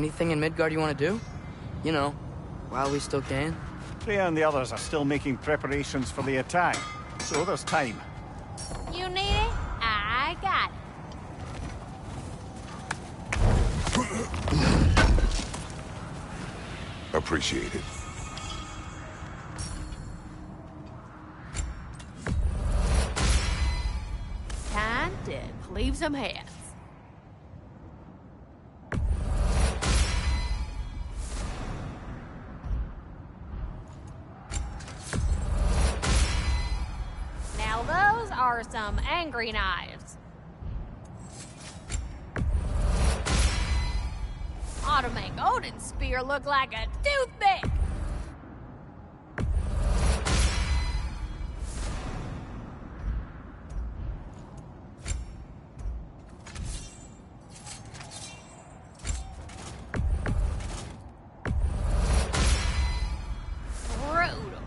Anything in Midgard you want to do? You know, while we still can. Freya and the others are still making preparations for the attack, so there's time. You need it? I got it. Appreciate it. Time to cleave some heads. Now those are some angry knives. Ought to make Odin's spear look like a toothpick. Brutal.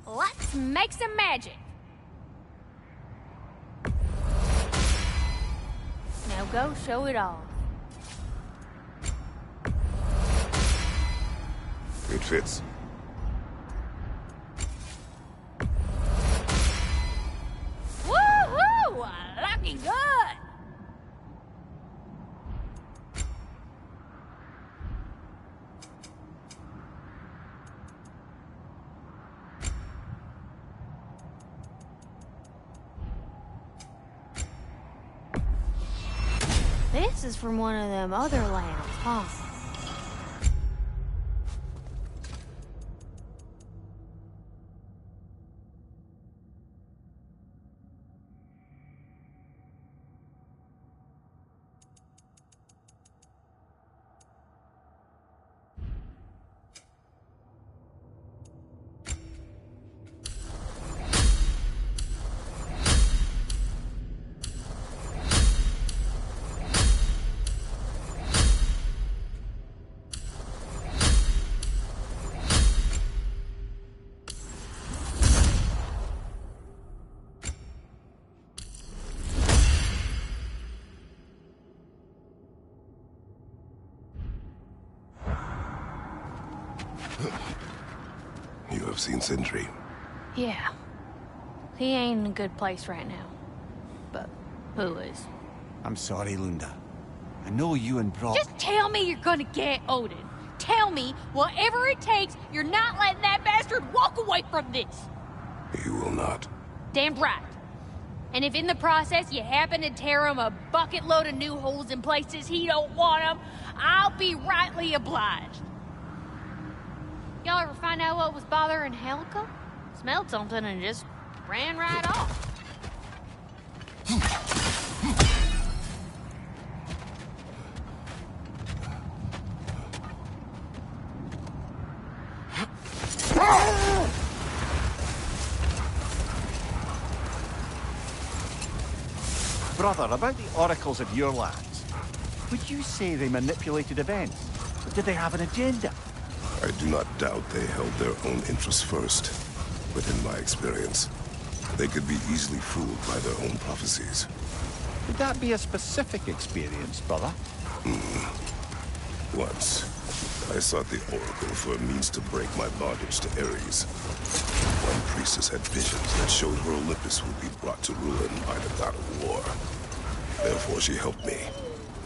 Let's make some magic. Now go show it off. It fits. Woohoo! Looking good! This is from one of them other lands, huh? You have seen Sindri. Yeah. He ain't in a good place right now. But who is? I'm sorry, Lunda. I know you and Brock... Just tell me you're gonna get Odin. Tell me, whatever it takes, you're not letting that bastard walk away from this. He will not. Damn right. And if in the process you happen to tear him a bucket load of new holes in places he don't want them, I'll be rightly obliged. Y'all ever find out what was bothering Helga? Smelled something and just ran right off. Brother, about the oracles of your lands, would you say they manipulated events? Or did they have an agenda? I do not doubt they held their own interests first. But in my experience, they could be easily fooled by their own prophecies. Would that be a specific experience, brother? Once, I sought the Oracle for a means to break my bondage to Ares. One priestess had visions that showed her Olympus would be brought to ruin by the god of war. Therefore she helped me,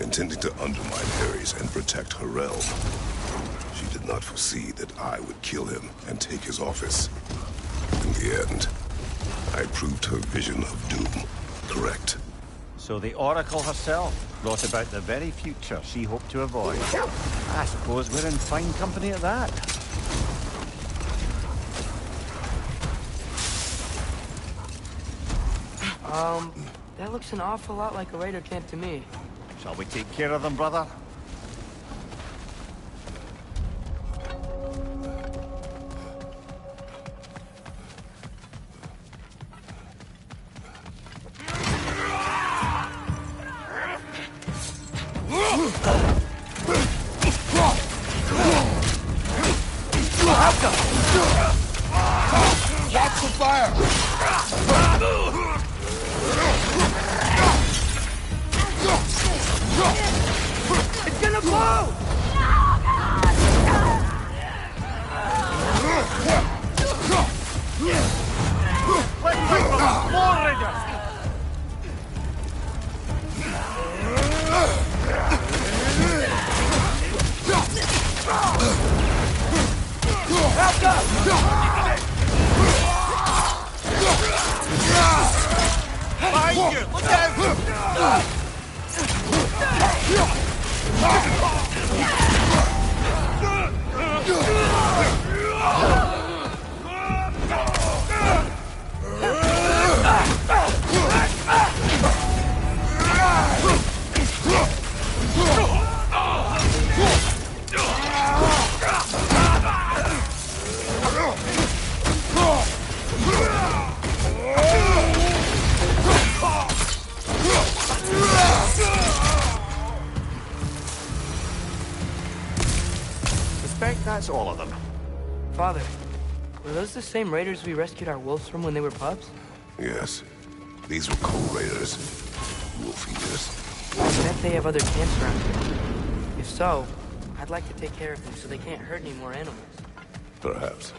intending to undermine Ares and protect her realm. She did not foresee that I would kill him and take his office. In the end, I proved her vision of doom correct. So the Oracle herself brought about the very future she hoped to avoid. I suppose we're in fine company at that. That looks an awful lot like a raider camp to me. Shall we take care of them, brother? Watch the fire! Behind you! Look out! Suspect that's all of them. Father, were those the same raiders we rescued our wolves from when they were pups? Yes. These were co-raiders. Wolf eaters. I bet they have other camps around here. If so, I'd like to take care of them so they can't hurt any more animals. Perhaps.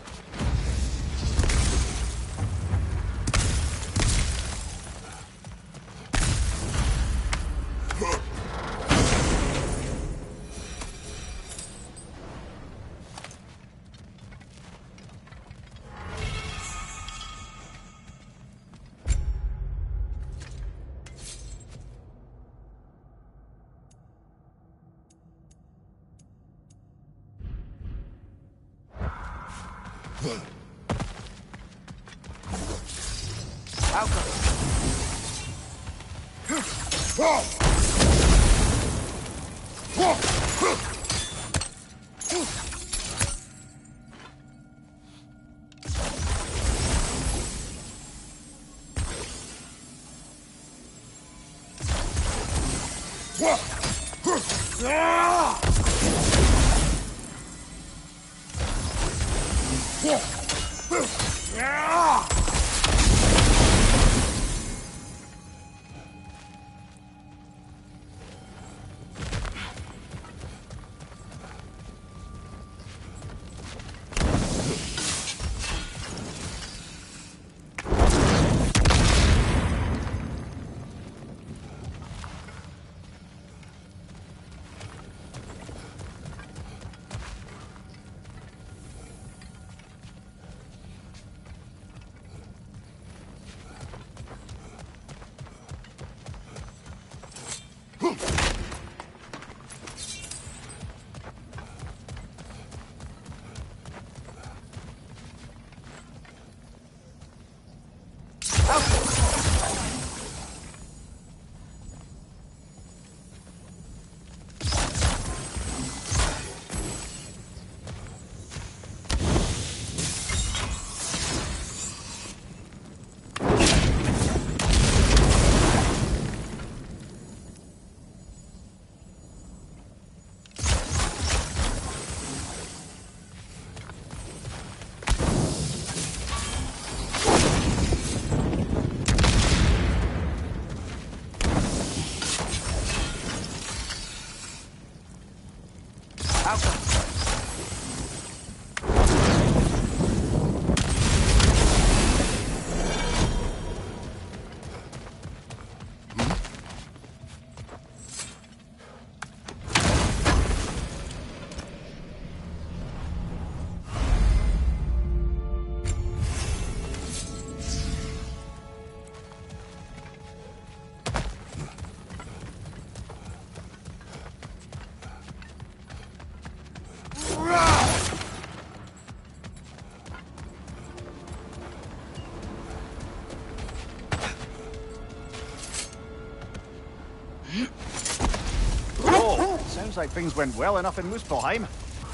Sounds like things went well enough in Muspelheim.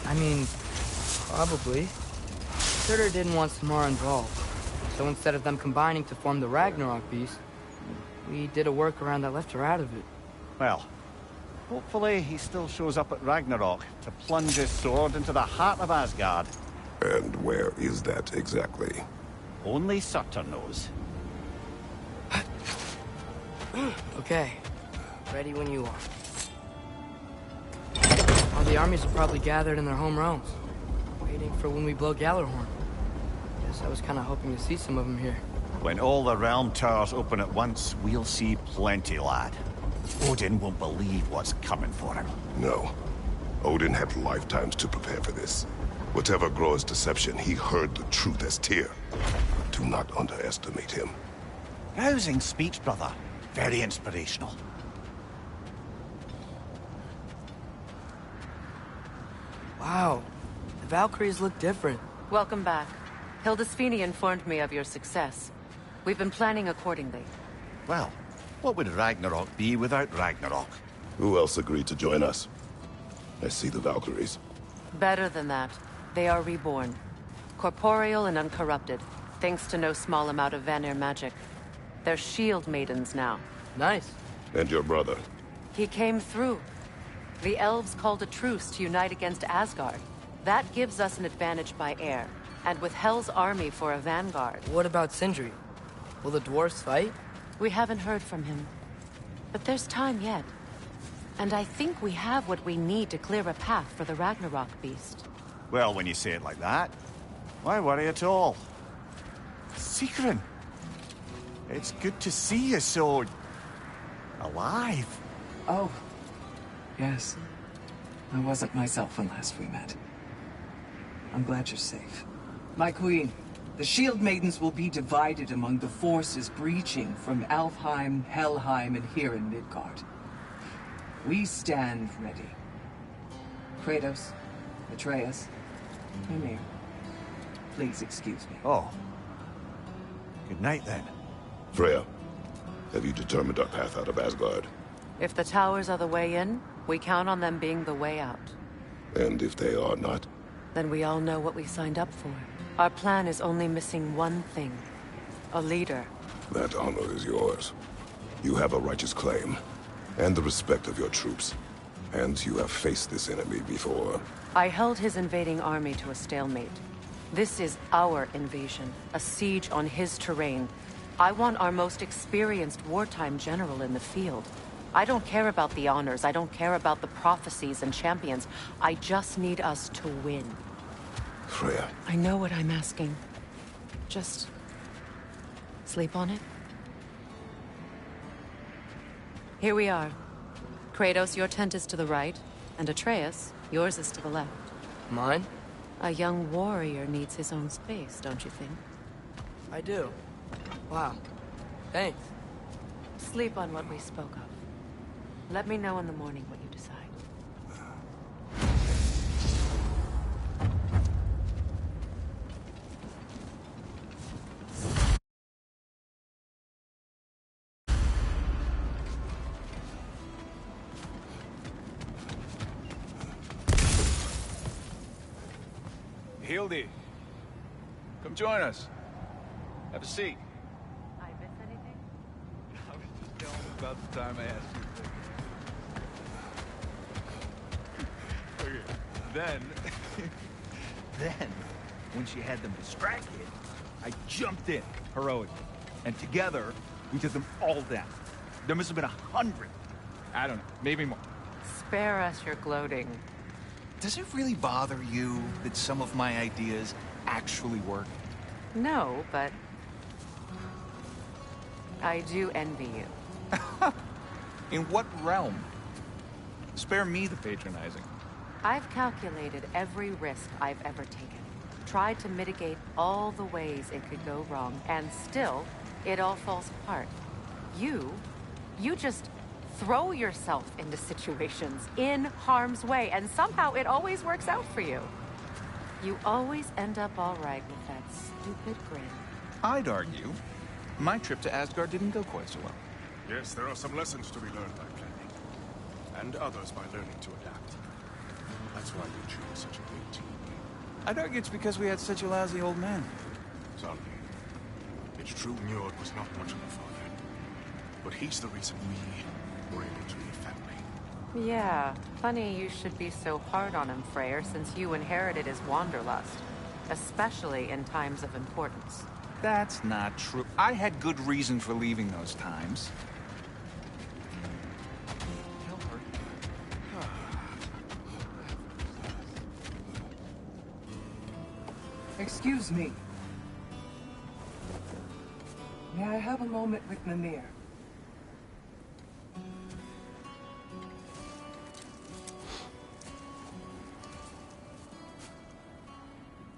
I mean, probably. Surtur didn't want Samara involved. So instead of them combining to form the Ragnarok beast, we did a workaround that left her out of it. Well, hopefully he still shows up at Ragnarok to plunge his sword into the heart of Asgard. And where is that exactly? Only Surtur knows. Okay. Ready when you are. All the armies are probably gathered in their home realms, waiting for when we blow Gallarhorn. Guess I was kind of hoping to see some of them here. When all the realm towers open at once, we'll see plenty, lad. Odin won't believe what's coming for him. No. Odin had lifetimes to prepare for this. Whatever Groa's deception, he heard the truth as Tyr. Do not underestimate him. Rousing speech, brother. Very inspirational. Wow, the Valkyries look different. Welcome back. Hildesfini informed me of your success. We've been planning accordingly. Well, what would Ragnarok be without Ragnarok? Who else agreed to join us? I see the Valkyries. Better than that. They are reborn. Corporeal and uncorrupted, thanks to no small amount of Vanir magic. They're shield maidens now. Nice. And your brother. He came through. The elves called a truce to unite against Asgard. That gives us an advantage by air, and with Hell's army for a vanguard. What about Sindri? Will the dwarves fight? We haven't heard from him. But there's time yet. And I think we have what we need to clear a path for the Ragnarok beast. Well, when you say it like that, why worry at all? Sigrun, it's good to see you so... alive. Oh, yes. I wasn't myself when last we met. I'm glad you're safe. My queen, the Shield Maidens will be divided among the forces breaching from Alfheim, Helheim, and here in Midgard. We stand ready. Kratos, Atreus, Mimir, please excuse me. Oh. Good night, then. Freya, have you determined our path out of Asgard? If the towers are the way in, we count on them being the way out. And if they are not? Then we all know what we signed up for. Our plan is only missing one thing. A leader. That honor is yours. You have a righteous claim, and the respect of your troops. And you have faced this enemy before. I held his invading army to a stalemate. This is our invasion, a siege on his terrain. I want our most experienced wartime general in the field. I don't care about the honors, I don't care about the prophecies and champions. I just need us to win. Freya. I know what I'm asking. Just... sleep on it? Here we are. Kratos, your tent is to the right, and Atreus, yours is to the left. Mine? A young warrior needs his own space, don't you think? I do. Wow. Thanks. Sleep on what we spoke of. Let me know in the morning what you decide. Hildy, come join us. Have a seat. I miss anything? I was just telling him about the time I asked you to take. Okay. Then, when she had them distracted, I jumped in, heroically. And together, we took them all down. There must have been 100. I don't know, maybe more. Spare us your gloating. Does it really bother you that some of my ideas actually work? No, but... I do envy you. In what realm? Spare me the patronizing. I've calculated every risk I've ever taken. Tried to mitigate all the ways it could go wrong, and still, it all falls apart. You just throw yourself into situations in harm's way, and somehow it always works out for you. You always end up all right with that stupid grin. I'd argue my trip to Asgard didn't go quite so well. Yes, there are some lessons to be learned by planning, and others by learning to adapt. That's why you choose such a great team. I'd argue it's because we had such a lousy old man. Son, it's true Njord was not much of a father, but he's the reason we were able to be family. Yeah, funny you should be so hard on him, Freyr, since you inherited his wanderlust. Especially in times of importance. That's not true. I had good reason for leaving those times. Tell her. Excuse me. May I have a moment with Mimir?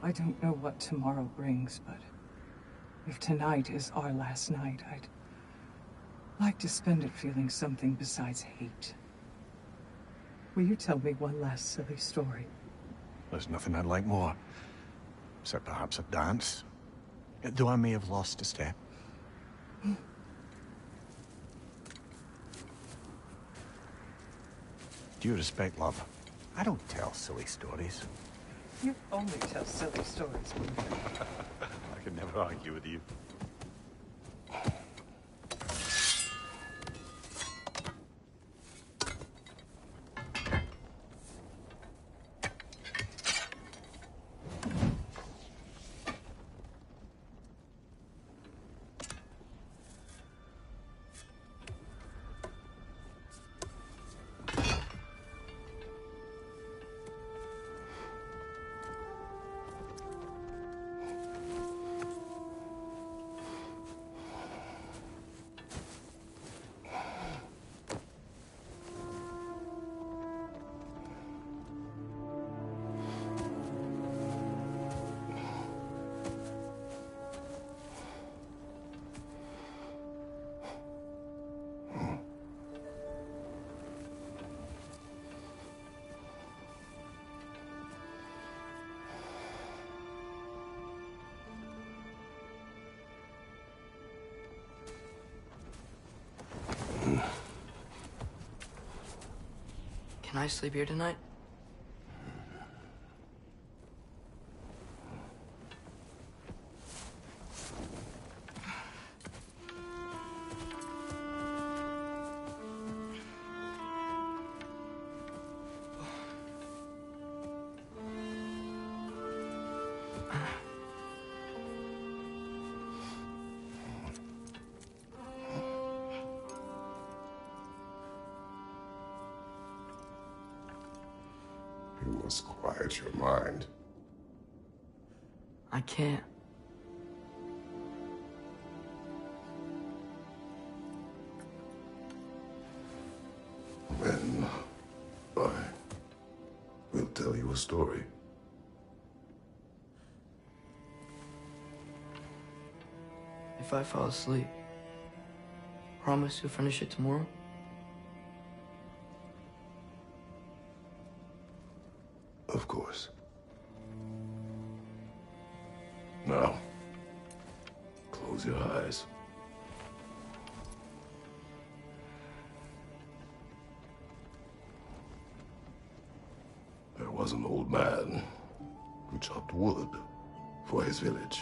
I don't know what tomorrow brings, but if tonight is our last night, I'd like to spend it feeling something besides hate. Will you tell me one last silly story? There's nothing I'd like more. Except perhaps a dance. Though I may have lost a step. Due respect, love, I don't tell silly stories. You only tell silly stories. I can never argue with you. Can I sleep here tonight? You must quiet your mind. I can't. Then I will tell you a story. If I fall asleep, promise you'll finish it tomorrow? Of course. Now, close your eyes. There was an old man who chopped wood for his village.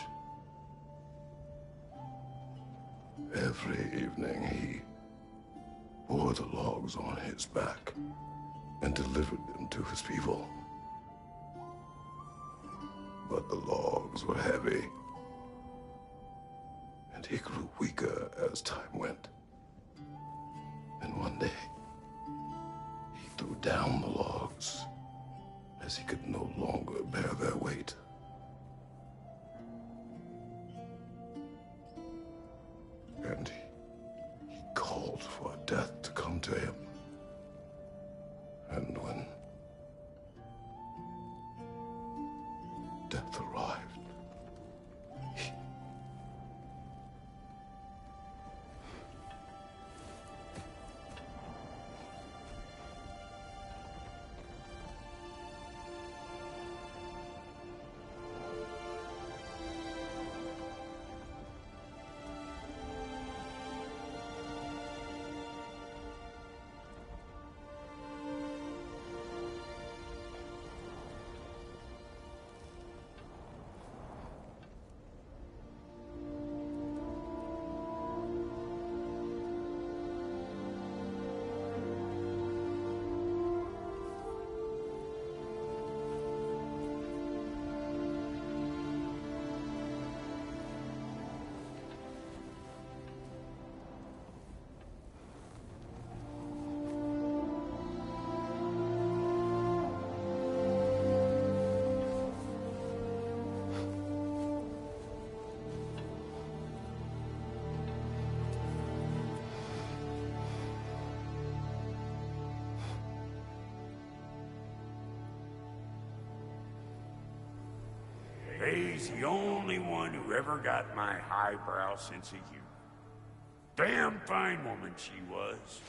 Every evening he bore the logs on his back and delivered them to his people. But the logs were heavy, and he grew weaker as time went. And one day, he threw down the logs as he could no longer bear their weight. And he called for death to come to him. And when death arrived, He's the only one who ever got my highbrow sense of humor. Damn fine woman she was.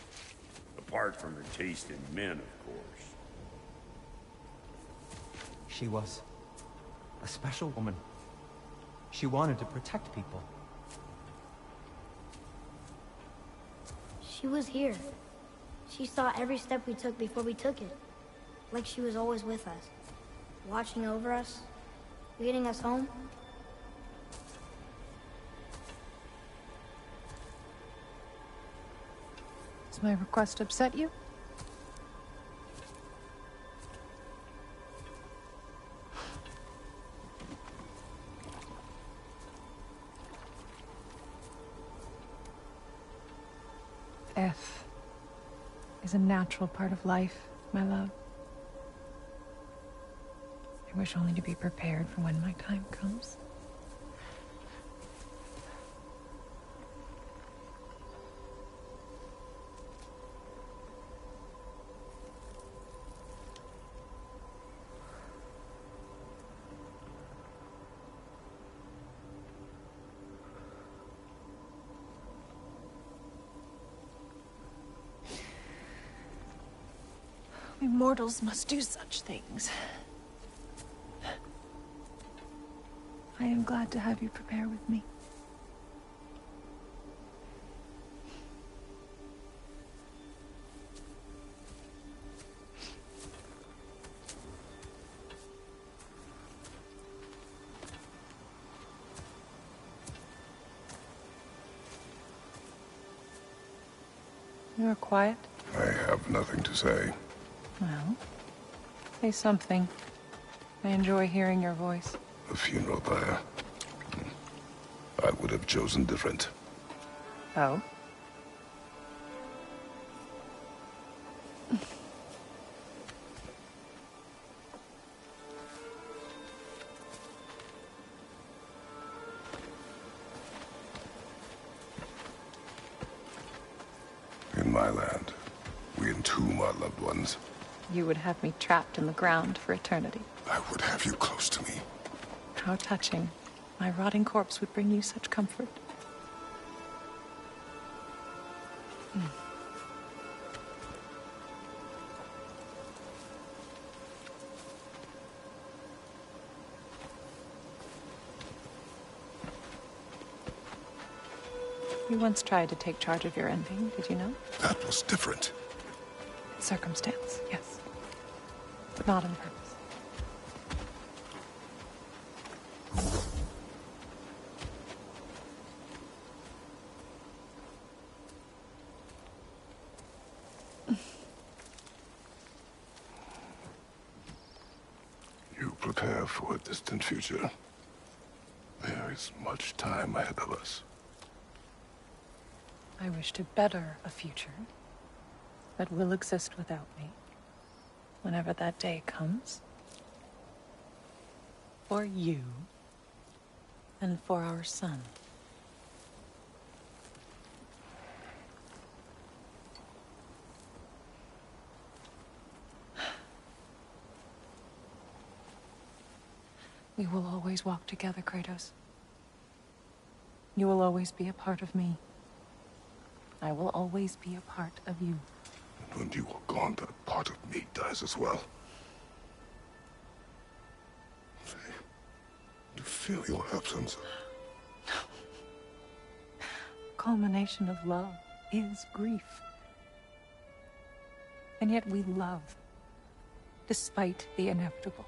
Apart from her taste in men, of course. She was a special woman. She wanted to protect people. She was here. She saw every step we took before we took it. Like she was always with us. Watching over us. Leading us home. Does my request upset you? Death is a natural part of life, my love. I wish only to be prepared for when my time comes. We mortals must do such things. I am glad to have you prepare with me. You are quiet? I have nothing to say. Well, say something. I enjoy hearing your voice. The funeral there. I would have chosen different. Oh? In my land, we entomb our loved ones. You would have me trapped in the ground for eternity. I would have you close to me. How touching. My rotting corpse would bring you such comfort. You once tried to take charge of your ending, did you know? That was different. Circumstance, yes. But not on purpose. You prepare for a distant future. There is much time ahead of us. I wish to better a future that will exist without me, whenever that day comes. For you, and for our son. We will always walk together, Kratos. You will always be a part of me. I will always be a part of you. And when you are gone, that part of me dies as well. To feel your absence. Culmination of love is grief. And yet we love, despite the inevitable.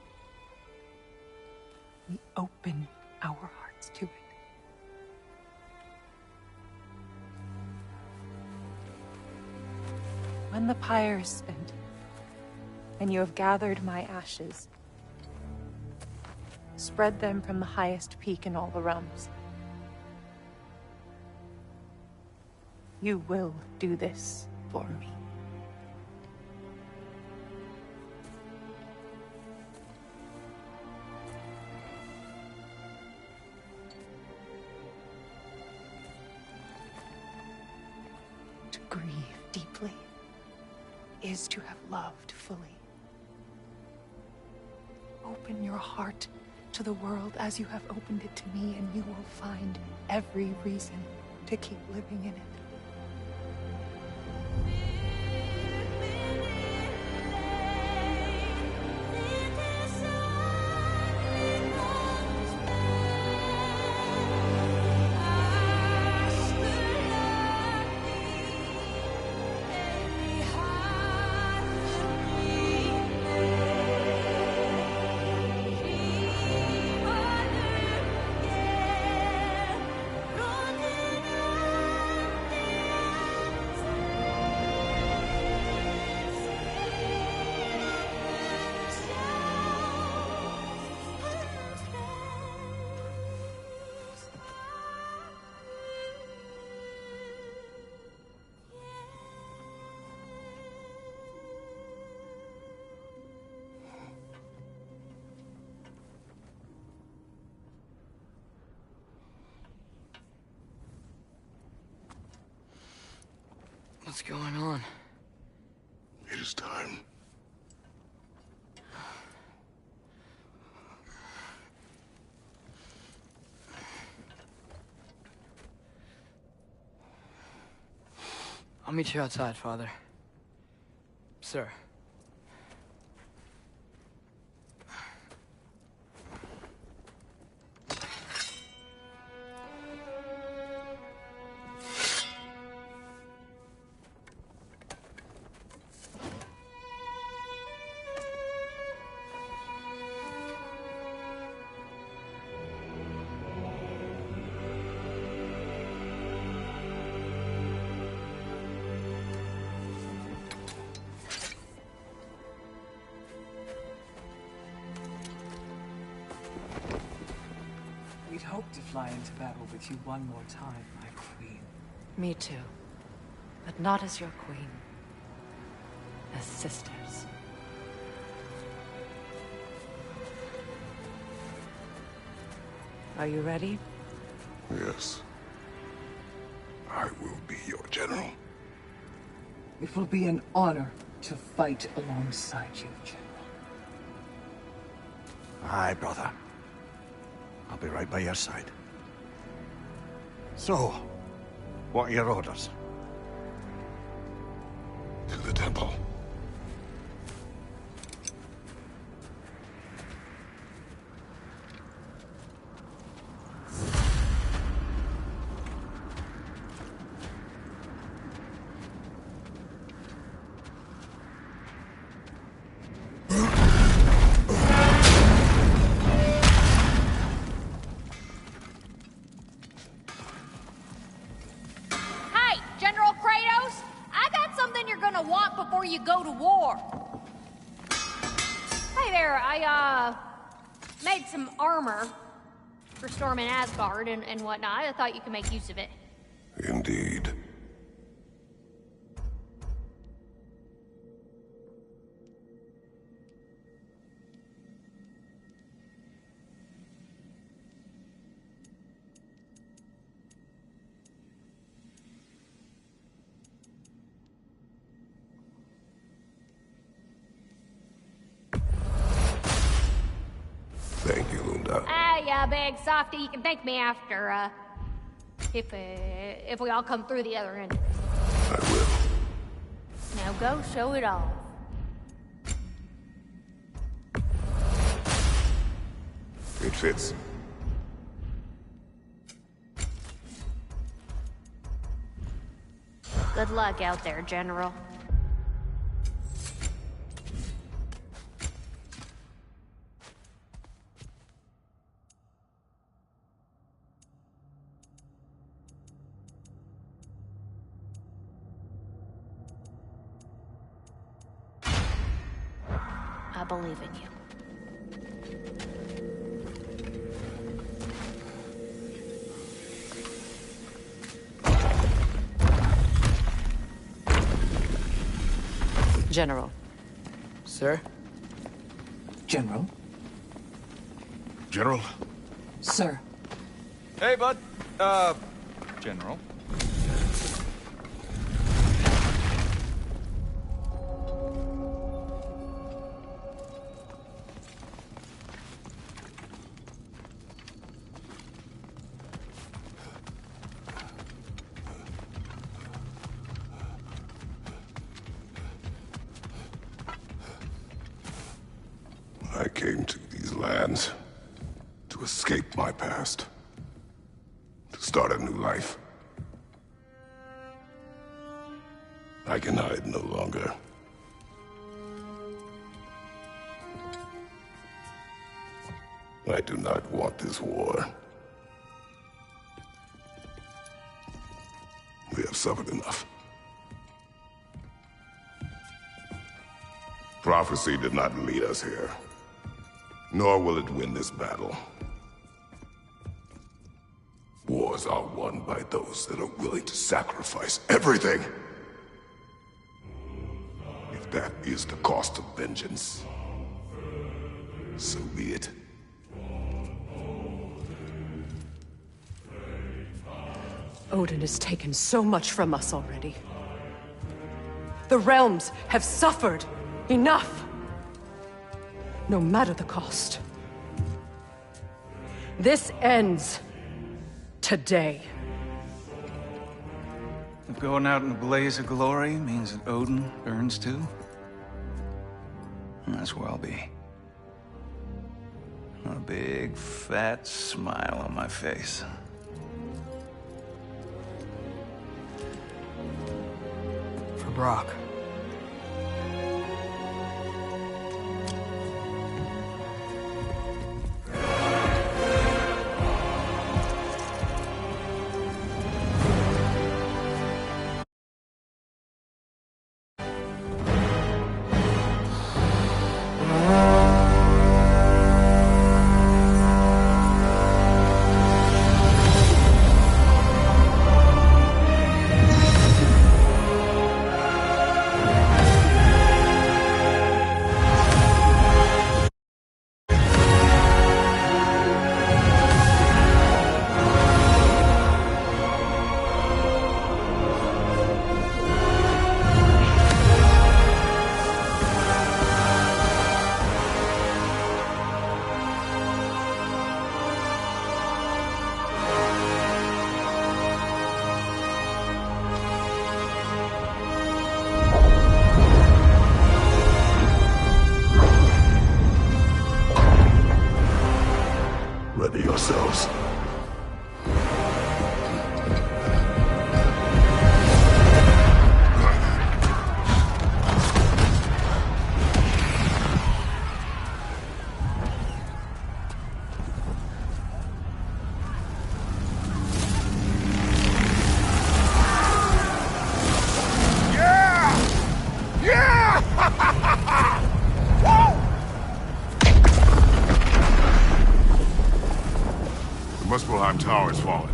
We open our hearts to it. When the pyre is spent, and you have gathered my ashes, spread them from the highest peak in all the realms. You will do this for me. To grieve deeply is to have loved fully. Open your heart to the world as you have opened it to me, and you will find every reason to keep living in it. What's going on? It is time. I'll meet you outside, Father. Sir. We'd hoped to fly into battle with you one more time, my queen. Me too. But not as your queen. As sisters. Are you ready? Yes. I will be your general. It will be an honor to fight alongside you, General. Aye, brother. I'll be right by your side. So, what are your orders? To the temple. Hey, General Kratos! I got something you're gonna want before you go to war. Hey there, I, made some armor for storming Asgard and whatnot. I thought you could make use of it. Indeed. Thank you, Lunda. Ah, yeah, big softy. You can thank me after, if we all come through the other end of this. I will. Now go show it off. It fits. Good luck out there, General. I believe in you. General. Sir? General? General? Sir. Hey, bud. General. I came to these lands to escape my past, to start a new life. I can hide no longer. I do not want this war. We have suffered enough. Prophecy did not lead us here. Nor will it win this battle. Wars are won by those that are willing to sacrifice everything. If that is the cost of vengeance, so be it. Odin has taken so much from us already. The realms have suffered. Enough! No matter the cost. This ends today. If going out in a blaze of glory means that Odin burns too, that's where I'll be. A big, fat smile on my face. For Brock. Ready yourselves. Muspelheim Tower has fallen.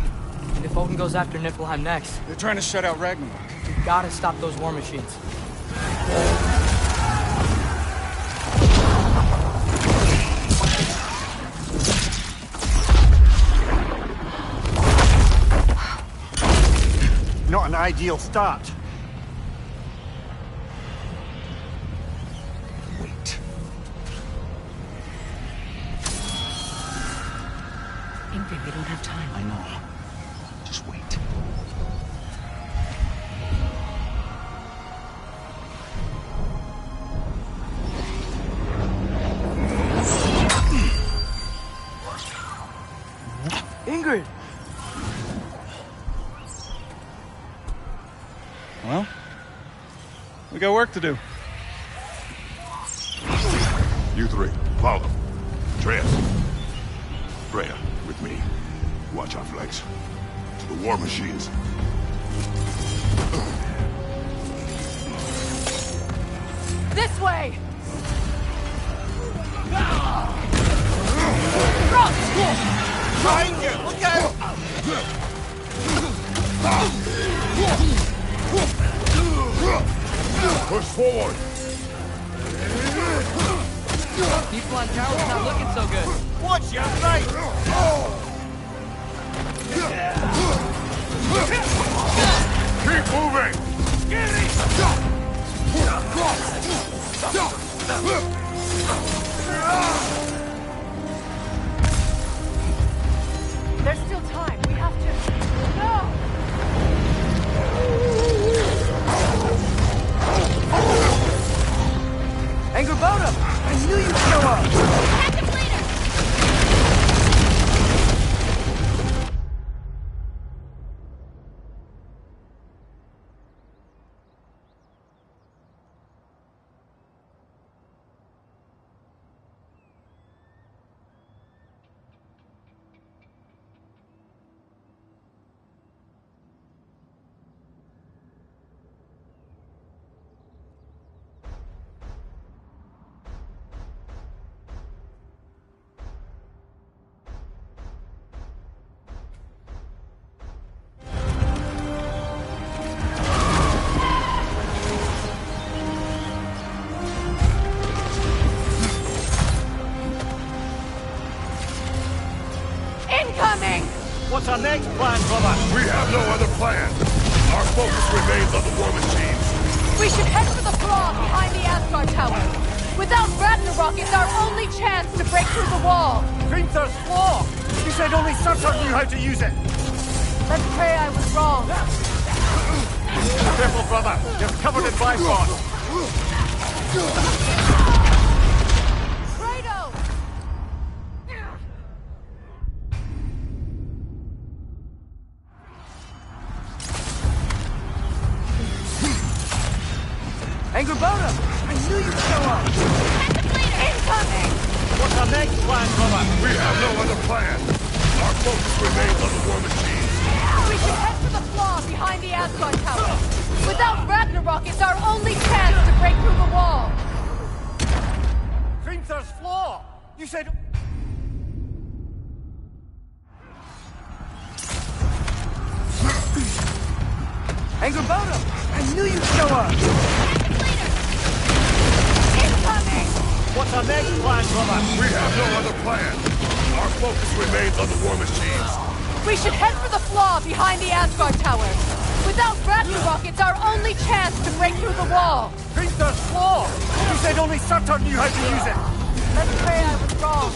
And if Odin goes after Niflheim next, They're trying to shut out Ragnarok. we gotta stop those war machines. Not an ideal start. Wait. Ingrid, we don't have time. I know. Just wait. Ingrid! Well, we got work to do. You three, follow. Treas. Freya, with me. Watch our flanks. To the war machines. This way! Trying you! Look out! Push forward! People on tower's not looking so good. Watch your right! Keep moving! There's still time. We have to... No! Angrboda! I knew you'd show up! Incoming! What's our next plan, brother? We have no other plan. Our focus remains on the war machines. We should head for the flaw behind the Asgard Tower. Without Ragnarok, it's our only chance to break through the wall. Hrimthur's flaw! You said only Surtur knew how to use it! Let's pray I was wrong. Careful, brother. You're covered in Bifrost. Kratos! Angrboda! I knew you'd show up! Incoming! What's our next plan, brother? We have no other plan. Our focus remains on the war machines. We should head for the flaw behind the Asgard Tower. Without Ragnarok, it's our only chance to break through the wall. Hrimthur's flaw! You said... Angrboda! I knew you'd show up! Incoming! What's our next plan, brother? We have no other plan. Our focus remains on the war machines. We should head for the flaw behind the Asgard Tower. Without Ragnarok, it's our only chance to break through the wall. Hrimthur's flaw! You said only Surtur knew how to use it! Let's pray I was wrong.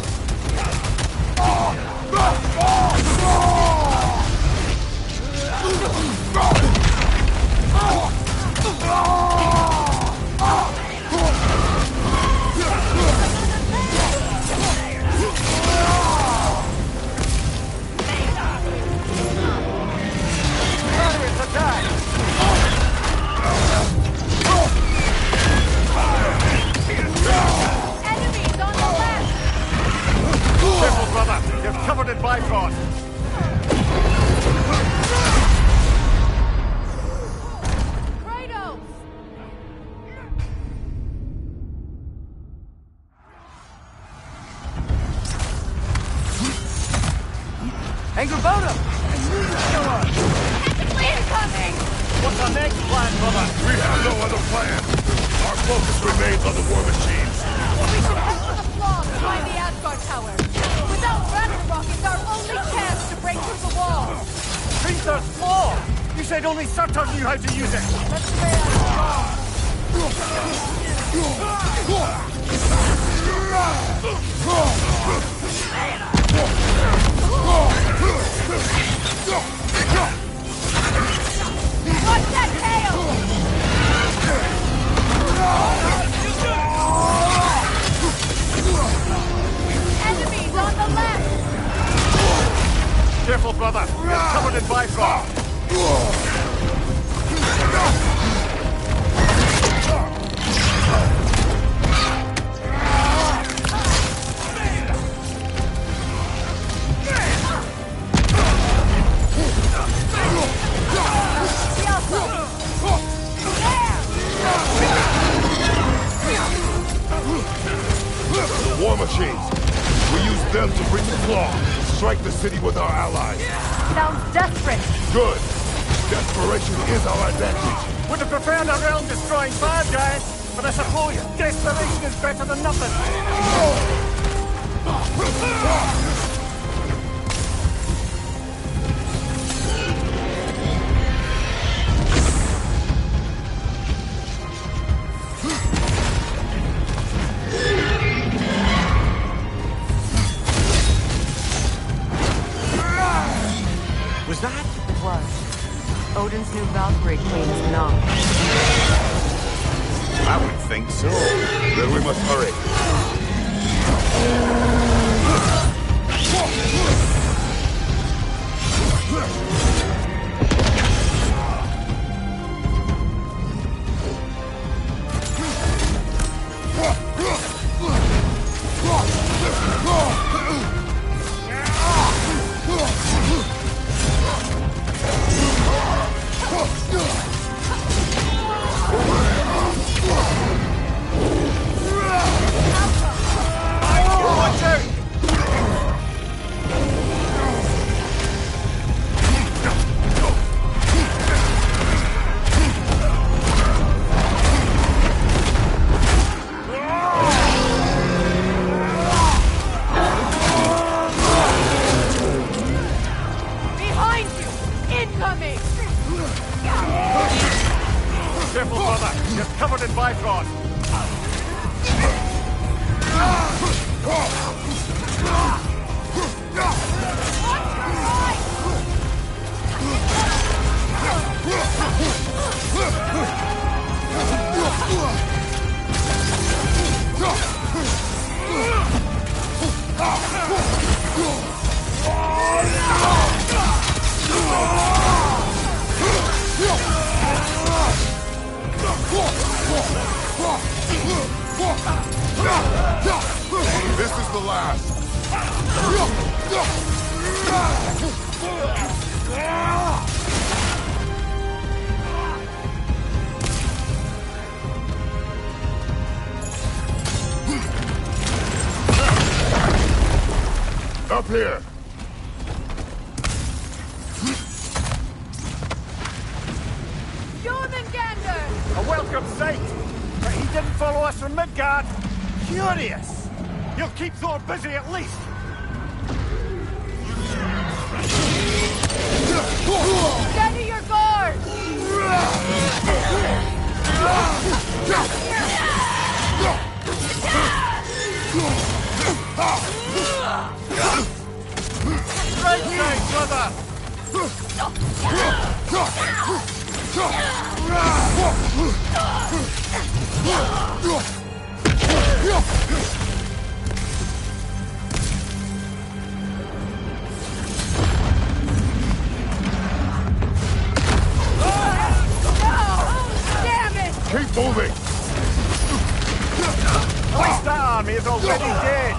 Gladius, attack! Enemies on the left! Careful, brother. You're covered in Bifrost. Kratos! Angrboda! I knew you'd show up! Incoming! What's our next plan, brother? We have no other plan. Our focus remains on the war machines. We should head for the flaw behind the Asgard Tower. Without Ragnarok, it's our only chance to break through the wall. Hrimthur's flaw! You said only Surtur knew how to use it! Let's pray I was wrong. Watch that tail! Enemies on the left! Careful, brother. You're covered in Bifrost. The war machines. We use them to bring the claw. Strike the city with our allies. Sounds desperate. Good. Desperation is our advantage. Would have preferred a realm-destroying fire giant, but I suppose desperation is better than nothing. Was that? It was. Odin's new Valkyrie queen is not. I would think so. Then we must hurry. Careful, brother. You're covered in Bifrost. This is the last. Up here. A welcome sight. But he didn't follow us from Midgard. Curious. He'll keep Thor busy at least. Steady your guard! Right side, brother. Keep moving! Waste that army is already dead!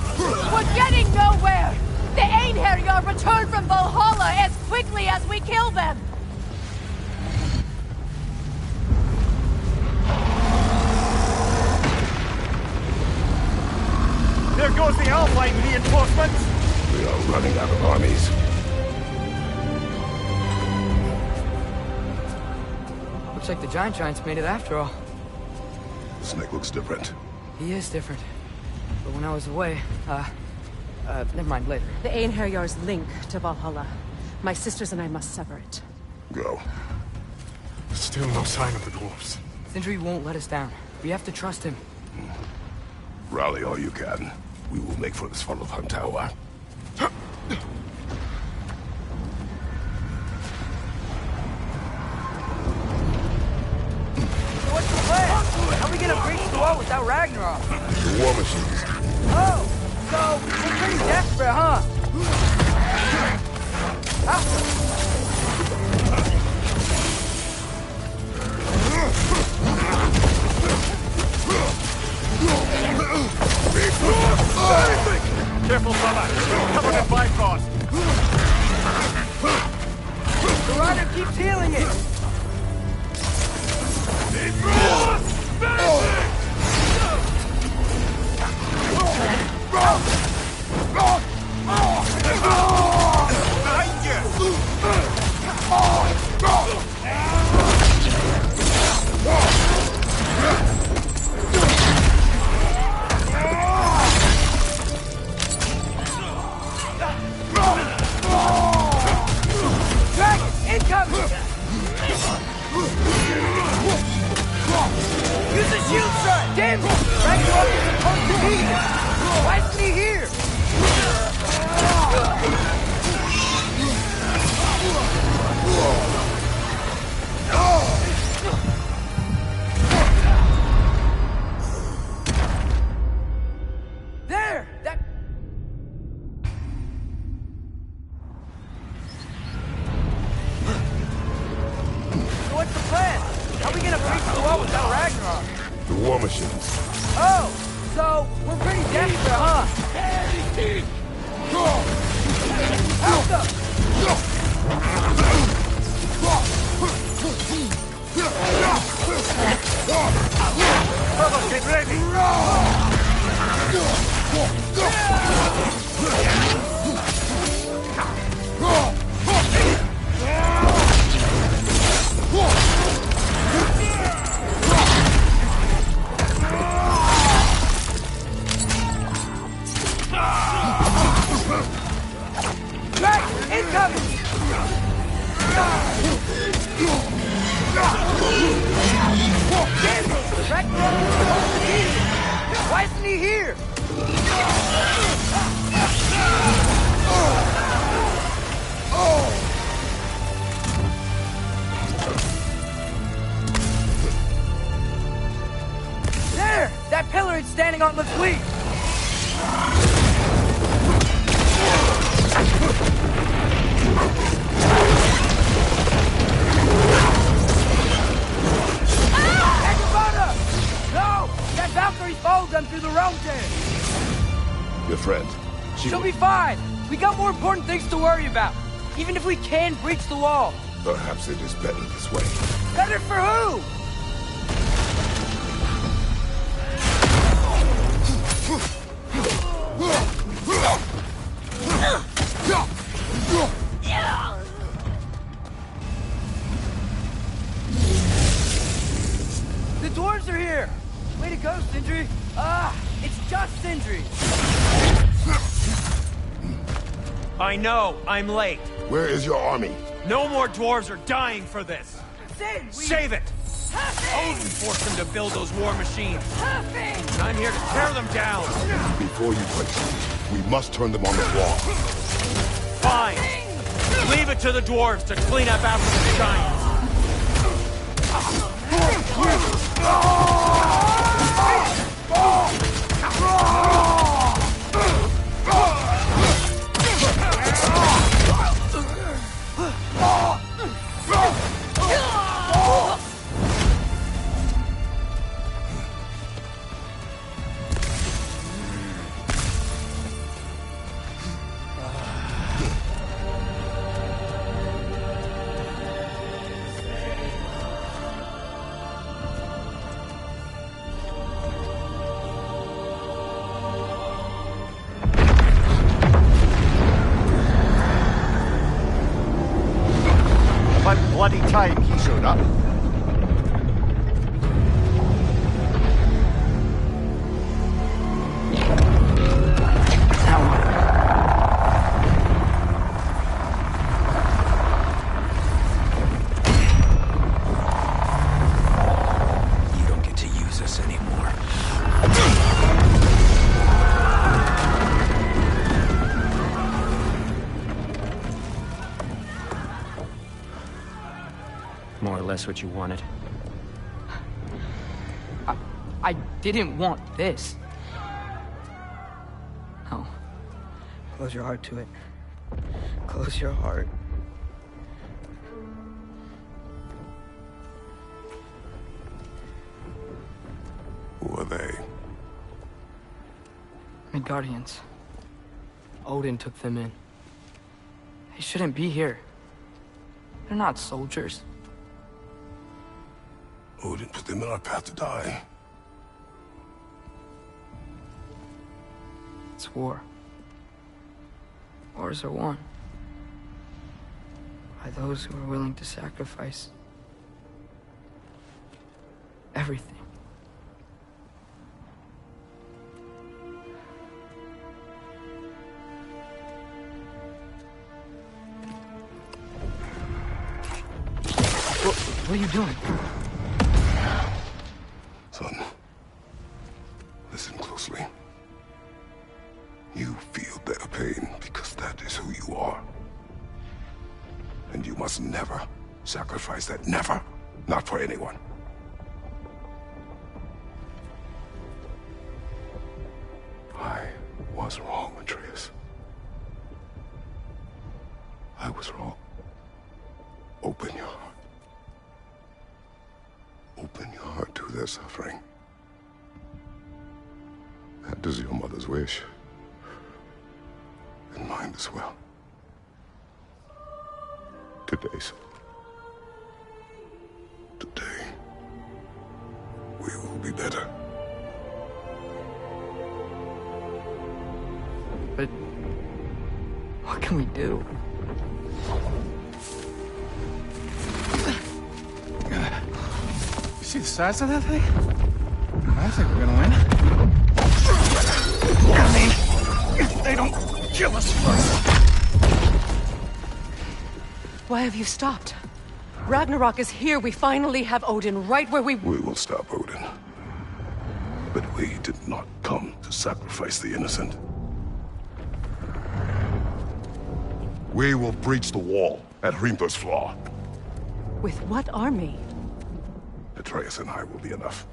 We're getting nowhere! The Einherjar return from Valhalla as quickly as we kill them! There goes the Alpine reinforcements! We are running out of armies. Looks like the Giants made it after all. Snake looks different. He is different. But when I was away, never mind, later. The Einherjar's link to Valhalla. My sisters and I must sever it. Go. Still no sign of the dwarves. Sindri won't let us down. We have to trust him. Rally all you can. We will make for the Svartalfheim Tower. What's the plan? How are we gonna breach the wall without Ragnarok? The war machines. Oh, so we're pretty desperate, huh? Careful, brother. We're covered in Bifrost. The rider keeps healing it. Dragon, incoming! Use the shield strike! Damn it! Ragnarok is supposed to be here! Why isn't he here? There! That... So what's the plan? How are we gonna breach the wall without Ragnarok? The war machines. Oh, so we're pretty desperate, huh? Help them! Brother, get ready! Dragon, incoming! here! There! That pillar it's standing on looks weak! Valkyrie followed them through the realm tank! Your friend, She'll be fine! We got more important things to worry about! Even if we can breach the wall! Perhaps it is better this way. Better for who? The dwarves are here! Way to go, Sindri! It's just Sindri! I know, I'm late. Where is your army? No more dwarves are dying for this! Save it! Odin forced them to build those war machines. And I'm here to tear them down! Before you place them, we must turn them on the wall. Fine! Leave it to the dwarves to clean up after the giants! Bloody time he showed up. You don't get to use us anymore. More or less what you wanted. I didn't want this. No. Close your heart to it. Close your heart. Who are they? Midgardians. Odin took them in. They shouldn't be here. They're not soldiers. Odin put them in our path to die. It's war. Wars are won by those who are willing to sacrifice everything. What are you doing? Son, listen closely. You feel their pain because that is who you are. And you must never sacrifice that. Never. Not for anyone. I was wrong, Atreus. I was wrong. Open your heart. Open your heart to their suffering. That is your mother's wish. And mine as well. Today's. Today, we will be better. But what can we do? You see the size of that thing? I think we're gonna win. I mean, if they don't kill us first. Why have you stopped? Ragnarok is here. We finally have Odin right where we... We will stop Odin. But we did not come to sacrifice the innocent. We will breach the wall at Hrimthor's Flaw. With what army? Atreus and I will be enough.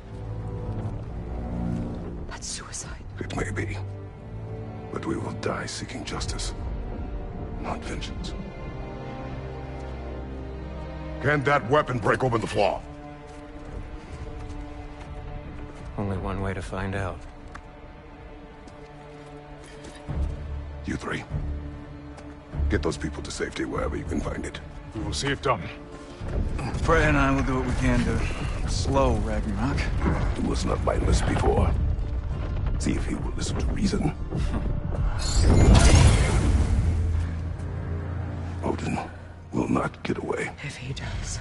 That's suicide. It may be. But we will die seeking justice, not vengeance. Can that weapon break open the Flaw? Only one way to find out. You three. Get those people to safety wherever you can find it. We will see it done. Freya and I will do what we can to slow Ragnarok. He was not mindless before. See if he will listen to reason. Odin will not get away. If he does,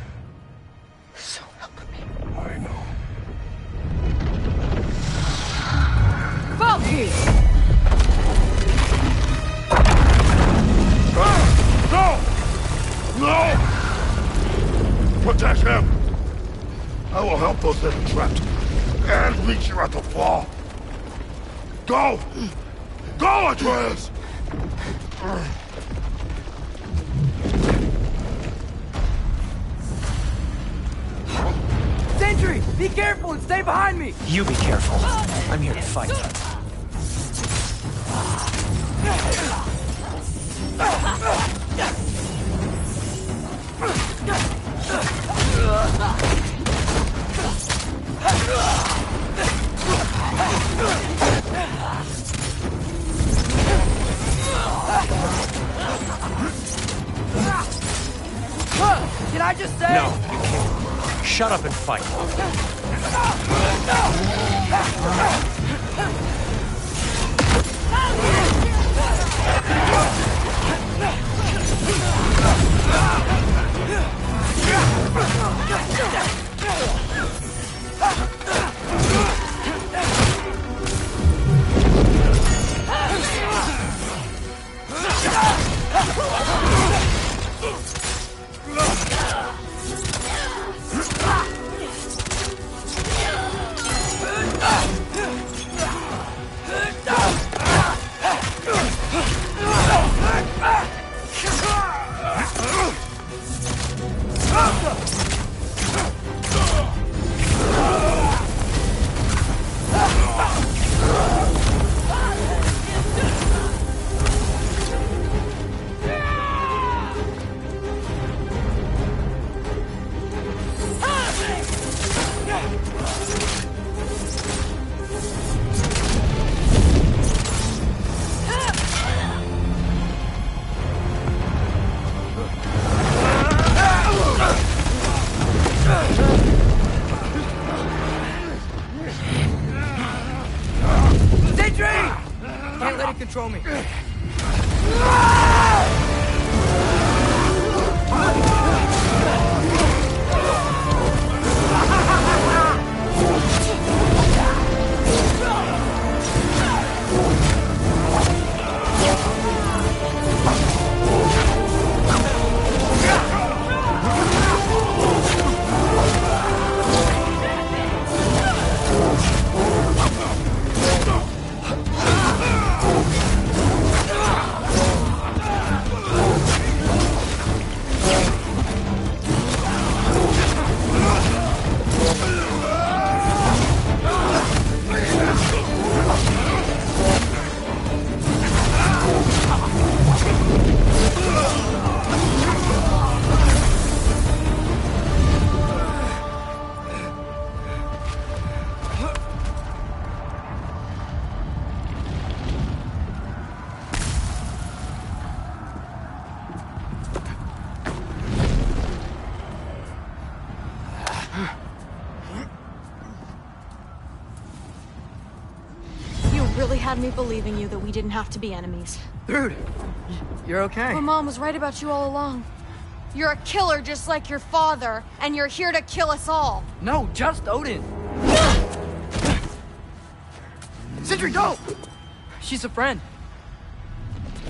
so help me. I know. Valky! No! No! Protect him! I will help those that are trapped. And meet you at the Flaw. Go! Go, Atreus! Sentry! Be careful and stay behind me! You be careful. I'm here to fight. Did I just say? No, you can't. Shut up and fight. Can't let it control me. Really had me believing you that we didn't have to be enemies. Dude, you're okay. My mom was right about you all along. You're a killer just like your father, and you're here to kill us all. No, just Odin. Sentry, don't! She's a friend.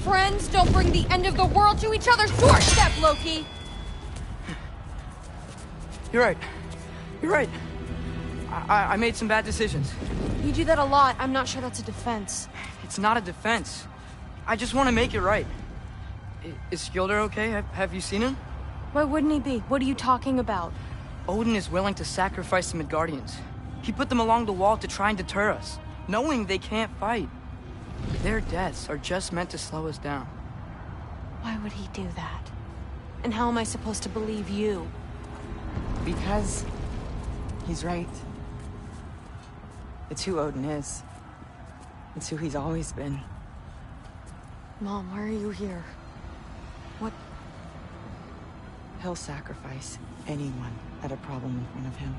Friends don't bring the end of the world to each other's doorstep, Loki! You're right. You're right. I made some bad decisions. You do that a lot. I'm not sure that's a defense. It's not a defense. I just want to make it right. Is Skilder okay? Have you seen him? Why wouldn't he be? What are you talking about? Odin is willing to sacrifice the Midgardians. He put them along the wall to try and deter us, knowing they can't fight. Their deaths are just meant to slow us down. Why would he do that? And how am I supposed to believe you? Because he's right. It's who Odin is. It's who he's always been. Mom, why are you here? What? He'll sacrifice anyone that had a problem in front of him.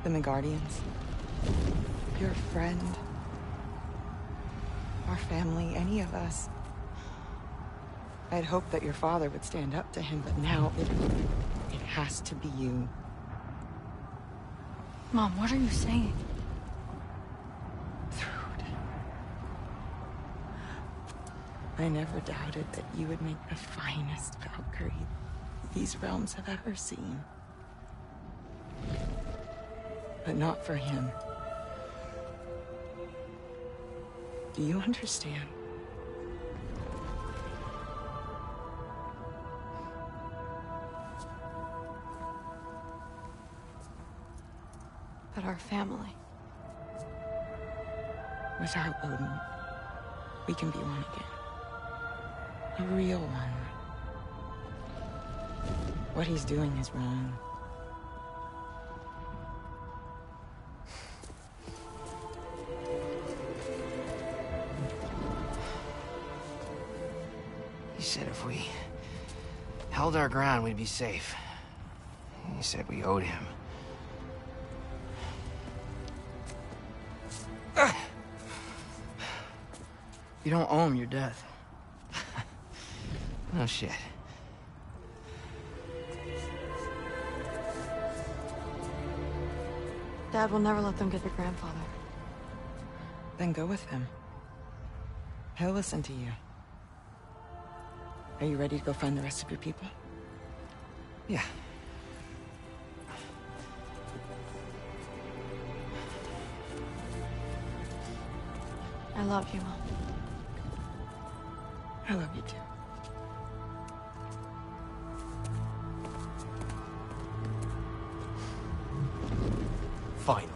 The Midgardians. Your friend. Our family, any of us. I'd hoped that your father would stand up to him, but now it has to be you. Mom, what are you saying? I never doubted that you would make the finest Valkyrie these realms have ever seen. But not for him. Do you understand? But our family. Without Odin, we can be one again. A real one. What he's doing is wrong. He said if we held our ground, we'd be safe. He said we owed him. You don't owe him your death. No shit. Dad will never let them get your grandfather. Then go with him. He'll listen to you. Are you ready to go find the rest of your people? Yeah. I love you, Mom. I love you too. Finally.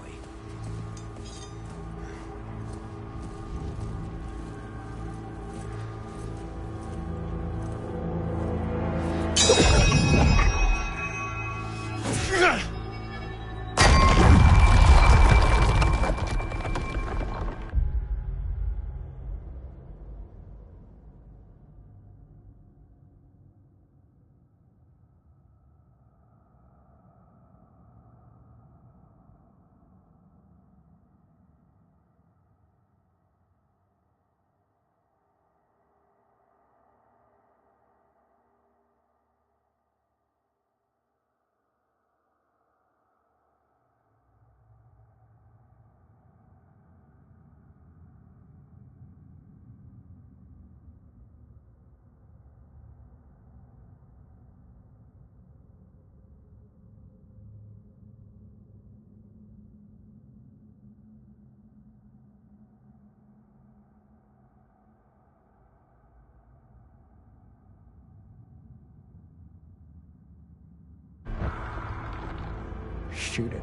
Shoot it.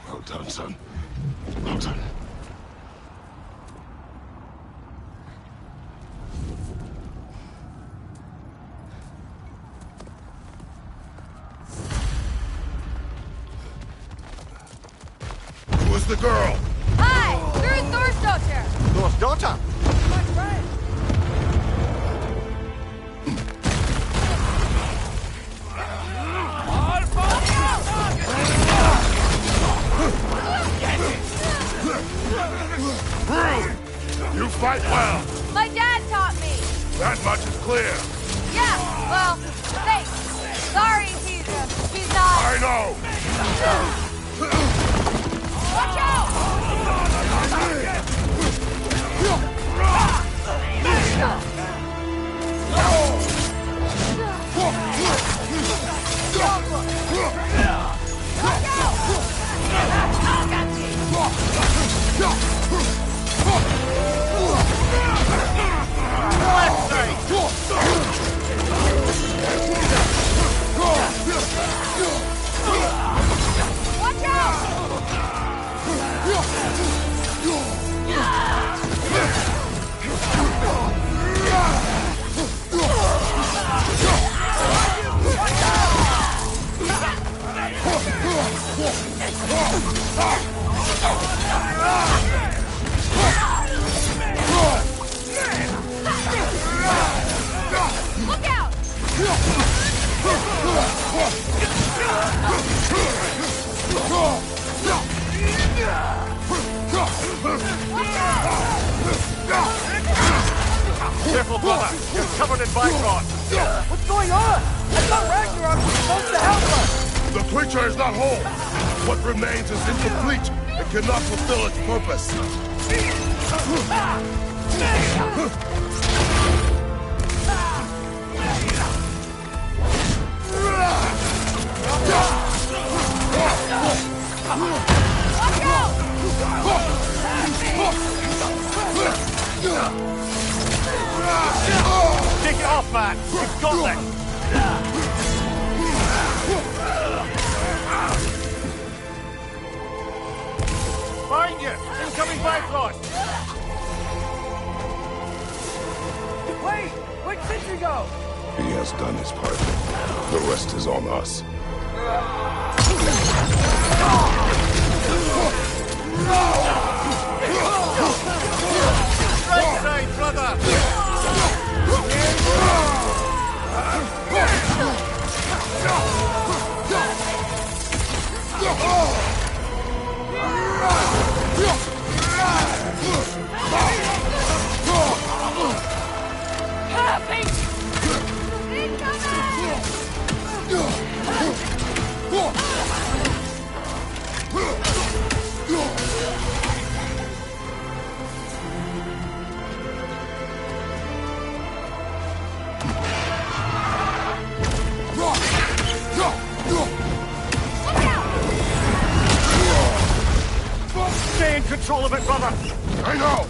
Well done, son. Well done. Who's the girl? Hi! You're Thor's daughter! Thor's daughter? My friend! fight well. My dad taught me. That much is clear. Yeah, well, thanks. Sorry, he's not. I know. Watch out! Look out! Careful, brother! You're covered in Bifrost! What's going on? I thought Ragnarok was supposed to help us! The creature is not whole. What remains is incomplete. It cannot fulfill its purpose. Take it off, man! You've got this! Find you! Incoming Bifrost! Wait! Where'd Sentry go? He has done his part. The rest is on us. Right side, brother! Stay in control of it, brother! I know!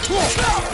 Look out!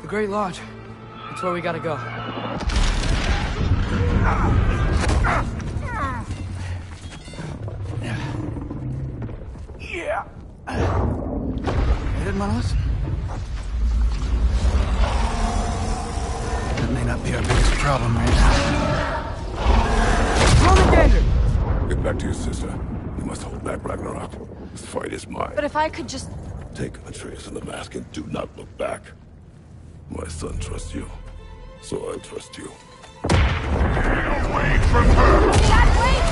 The Great Lodge. That's where we gotta go. Yeah. I didn't want to listen. That may not be our biggest problem right now. Roman danger! Get back to your sister. You must hold back Ragnarok. This fight is mine. But if I could just... Take Atreus and the mask and do not look back. My son trusts you, so I trust you. Get away from her! Dad, wait!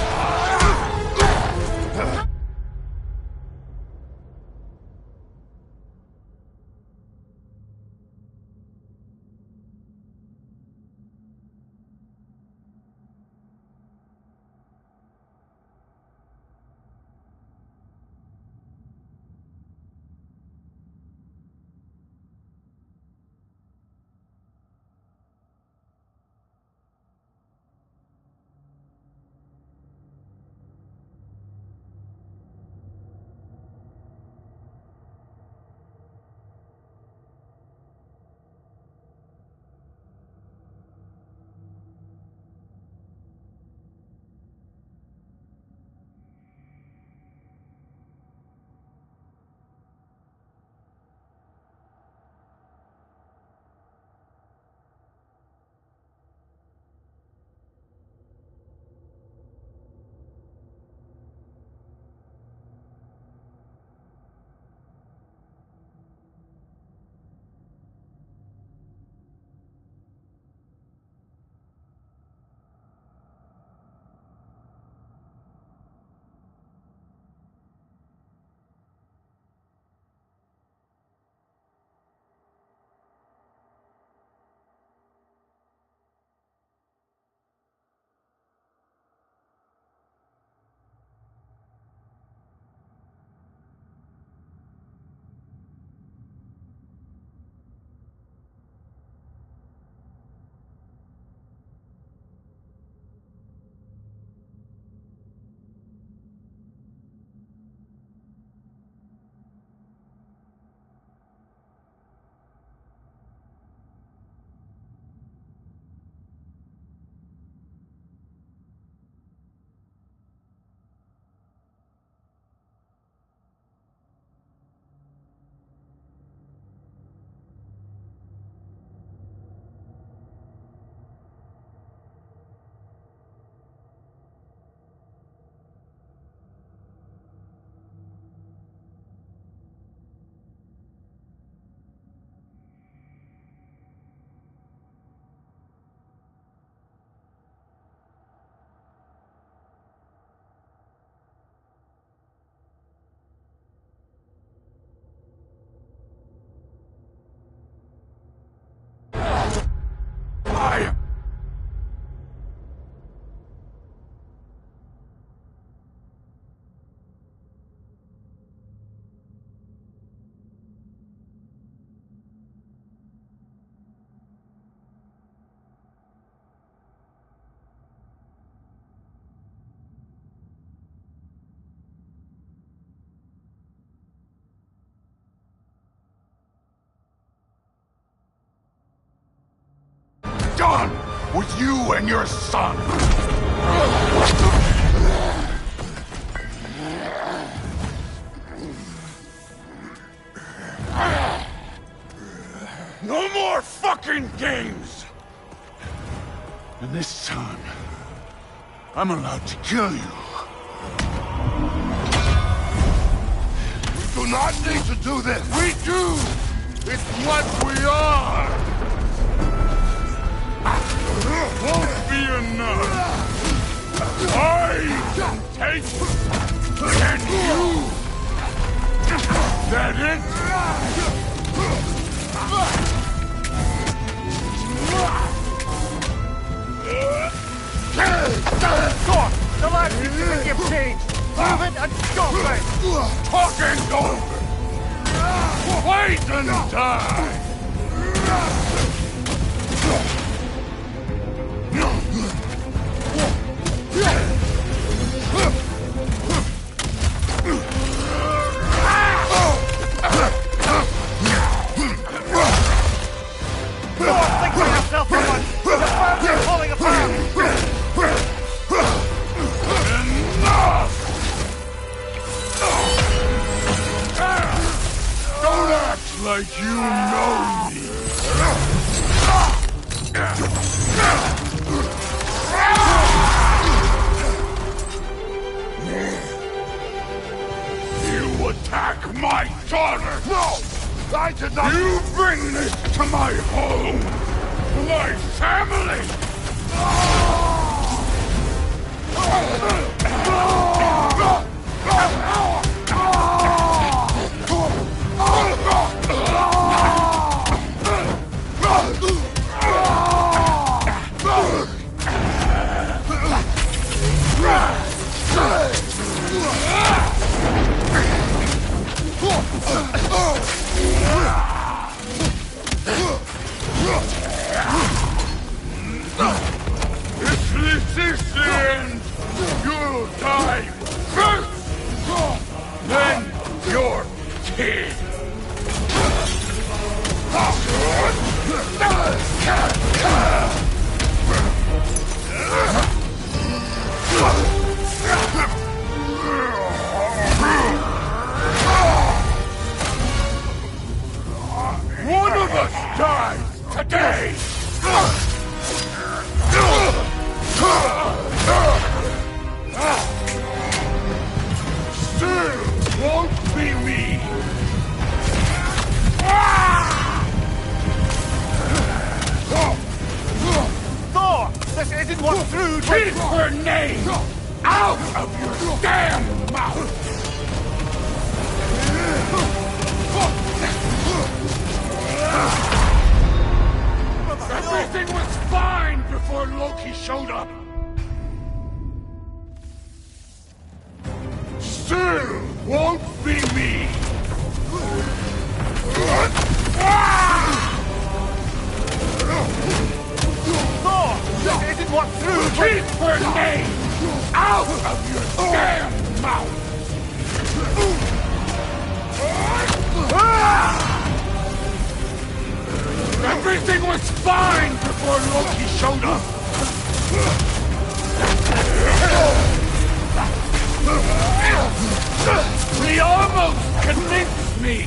with you and your son. No more fucking games! And this time, I'm allowed to kill you. We do not need to do this. We do! It's what we are! Won't be enough. I can take it. Can you? That it? Talk! The last you think you've changed! Move it and go away! Talk and go! Wait and die! Think for yourself for once! The firms are falling apart! Enough! Don't act like you know me! You attack my daughter! No! I did not... You bring this to my home! My family! If this is the end, you'll die first! Then your kid! One of us dies today! Still won't be me! Thor! This isn't what through... Keep her name out of your damn mouth! Everything was fine before Loki showed up! Still won't be me! Thor! This isn't what through... Keep her name out of your damn mouth! Everything was fine before Loki showed up! He almost convinced me!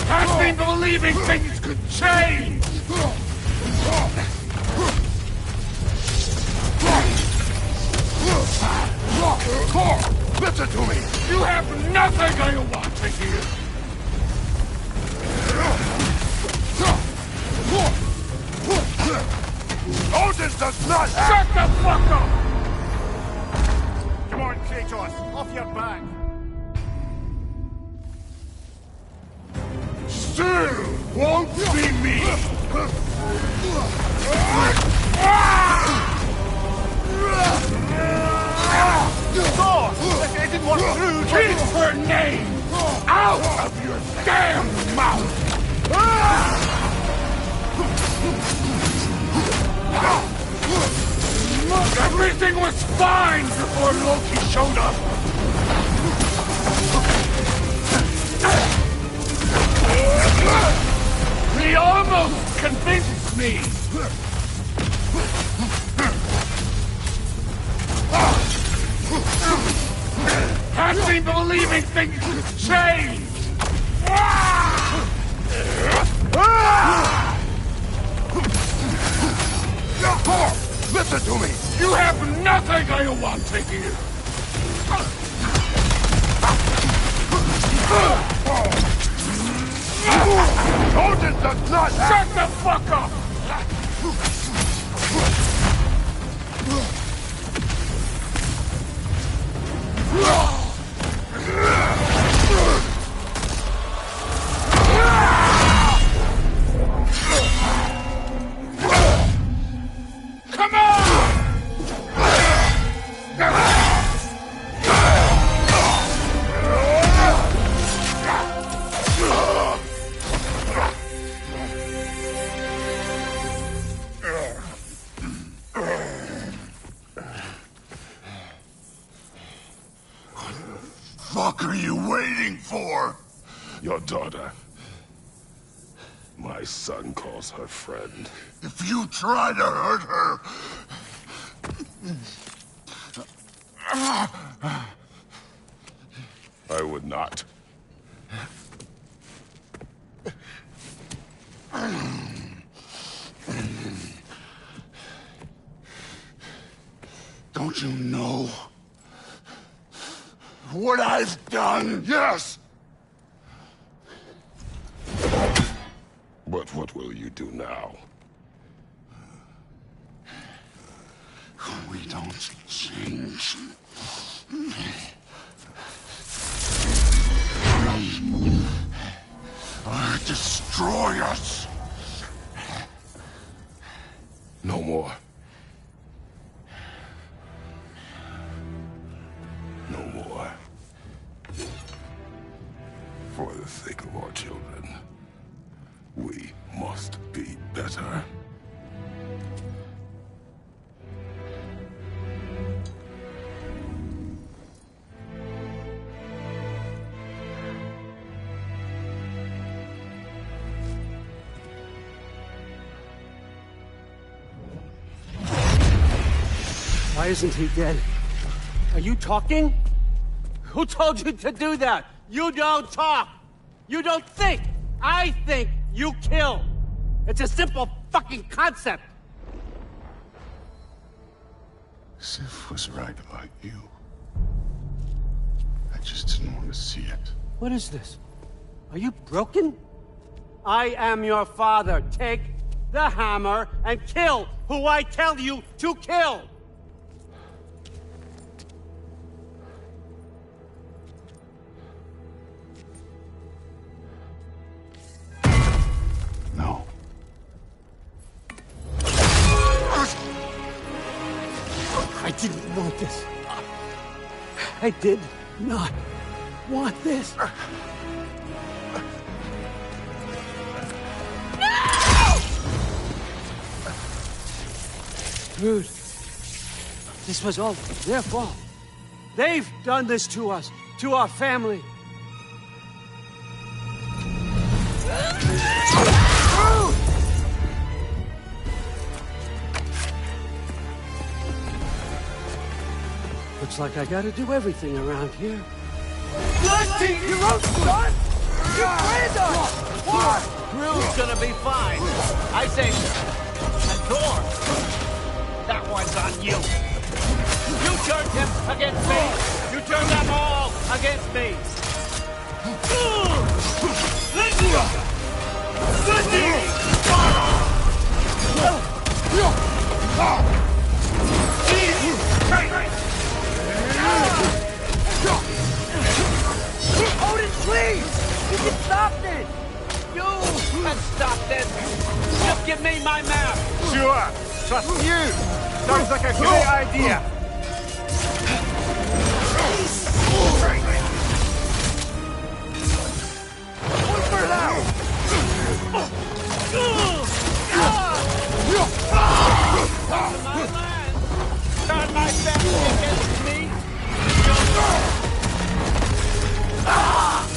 Had me believing things could change! Thor, listen to me! You have nothing I want to hear! Odin does not... Shut the fuck up! Come on, Kratos! Off your back! Still won't be me! Thor! This isn't what through... Keep her name out of your damn mouth! Everything was fine before Loki showed up! He almost convinced me! Has been believing things could change! Listen to me! You have nothing I want to hear! Odin does not shut the fuck up! Come on! What are you waiting for? Your daughter. My son calls her friend. If you try to hurt her... I would not. Don't you know what I've done? Yes! But what will you do now? We don't change. Destroy us! No more. No more. For the sake of our children, we must be better. Why isn't he dead? Are you talking? Who told you to do that? You don't talk! You don't think! I think, you kill! It's a simple fucking concept! Sif was right about you. I just didn't want to see it. What is this? Are you broken? I am your father. Take the hammer and kill who I tell you to kill! No. I didn't want this. I did not want this. Dude, this was all their fault. They've done this to us, to our family. Looks like I gotta do everything around here. Blood your own son? You planned on it! What? Drew's gonna be fine. I saved her. And Thor. That one's on you. You turned him against me. You turned them all against me. Odin, please! You can stop this! You can stop this! Just give me my map! Sure! Trust you! Sounds like a great idea! One for now! Turn my family against me!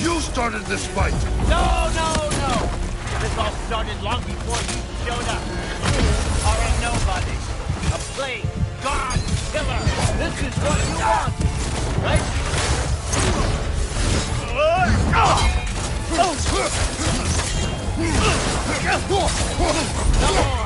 You started this fight! No, no, no! started long before you showed up. Are a nobody. A plague. God. Killer. This is what you wanted, right? No more.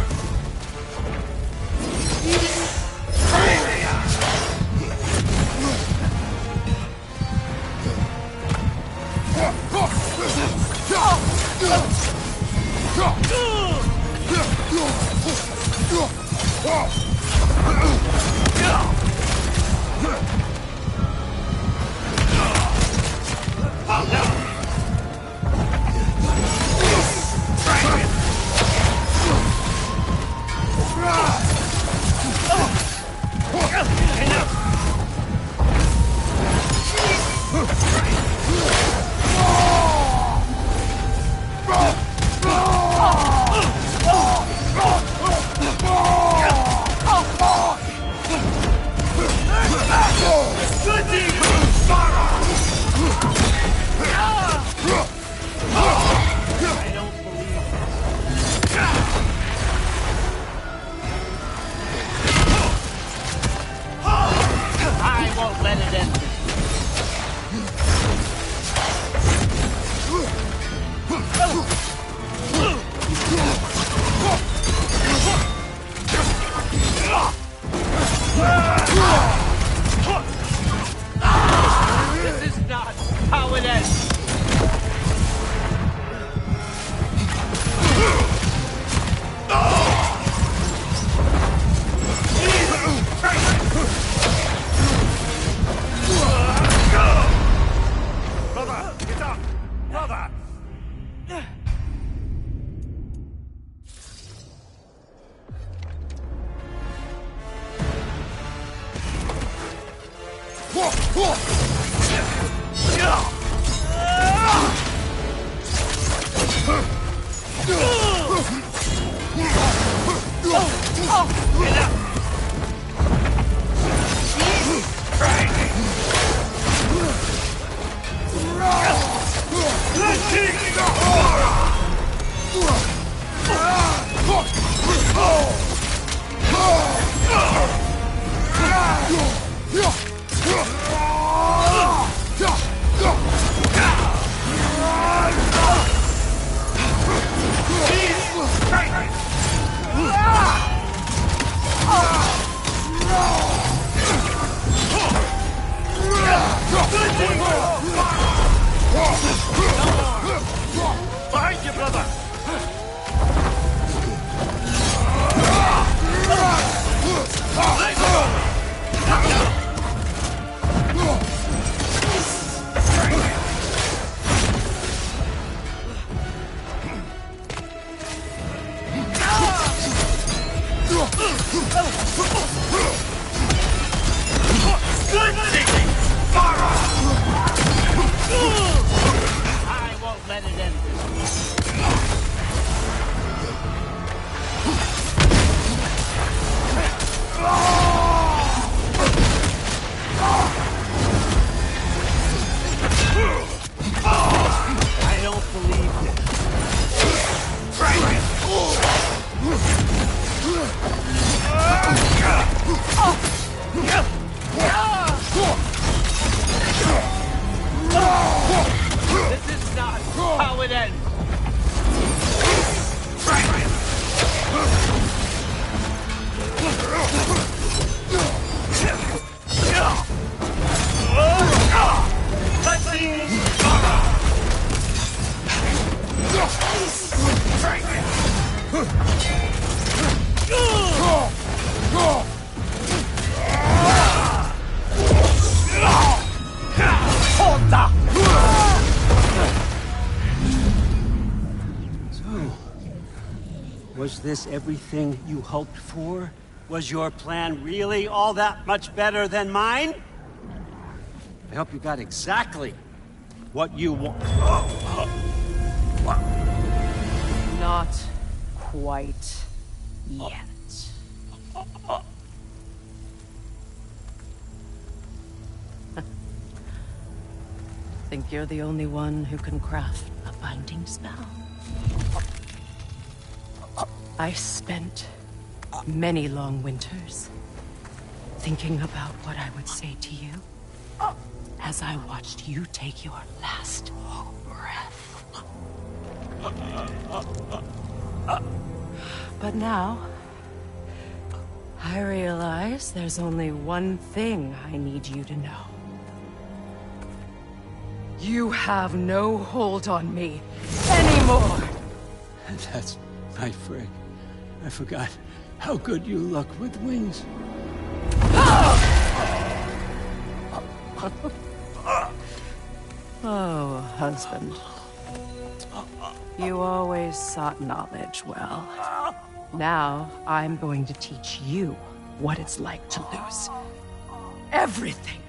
Behind you, brother! I won't let it end. I don't believe this is not how it ends. Was this everything you hoped for? Was your plan really all that much better than mine? I hope you got exactly what you want. Not quite yet. Think you're the only one who can craft a binding spell? I spent many long winters thinking about what I would say to you as I watched you take your last breath. But now, I realize there's only one thing I need you to know. You have no hold on me anymore! That's right, Frick. I forgot how good you look with wings. Oh, husband. You always sought knowledge well. Now, I'm going to teach you what it's like to lose everything.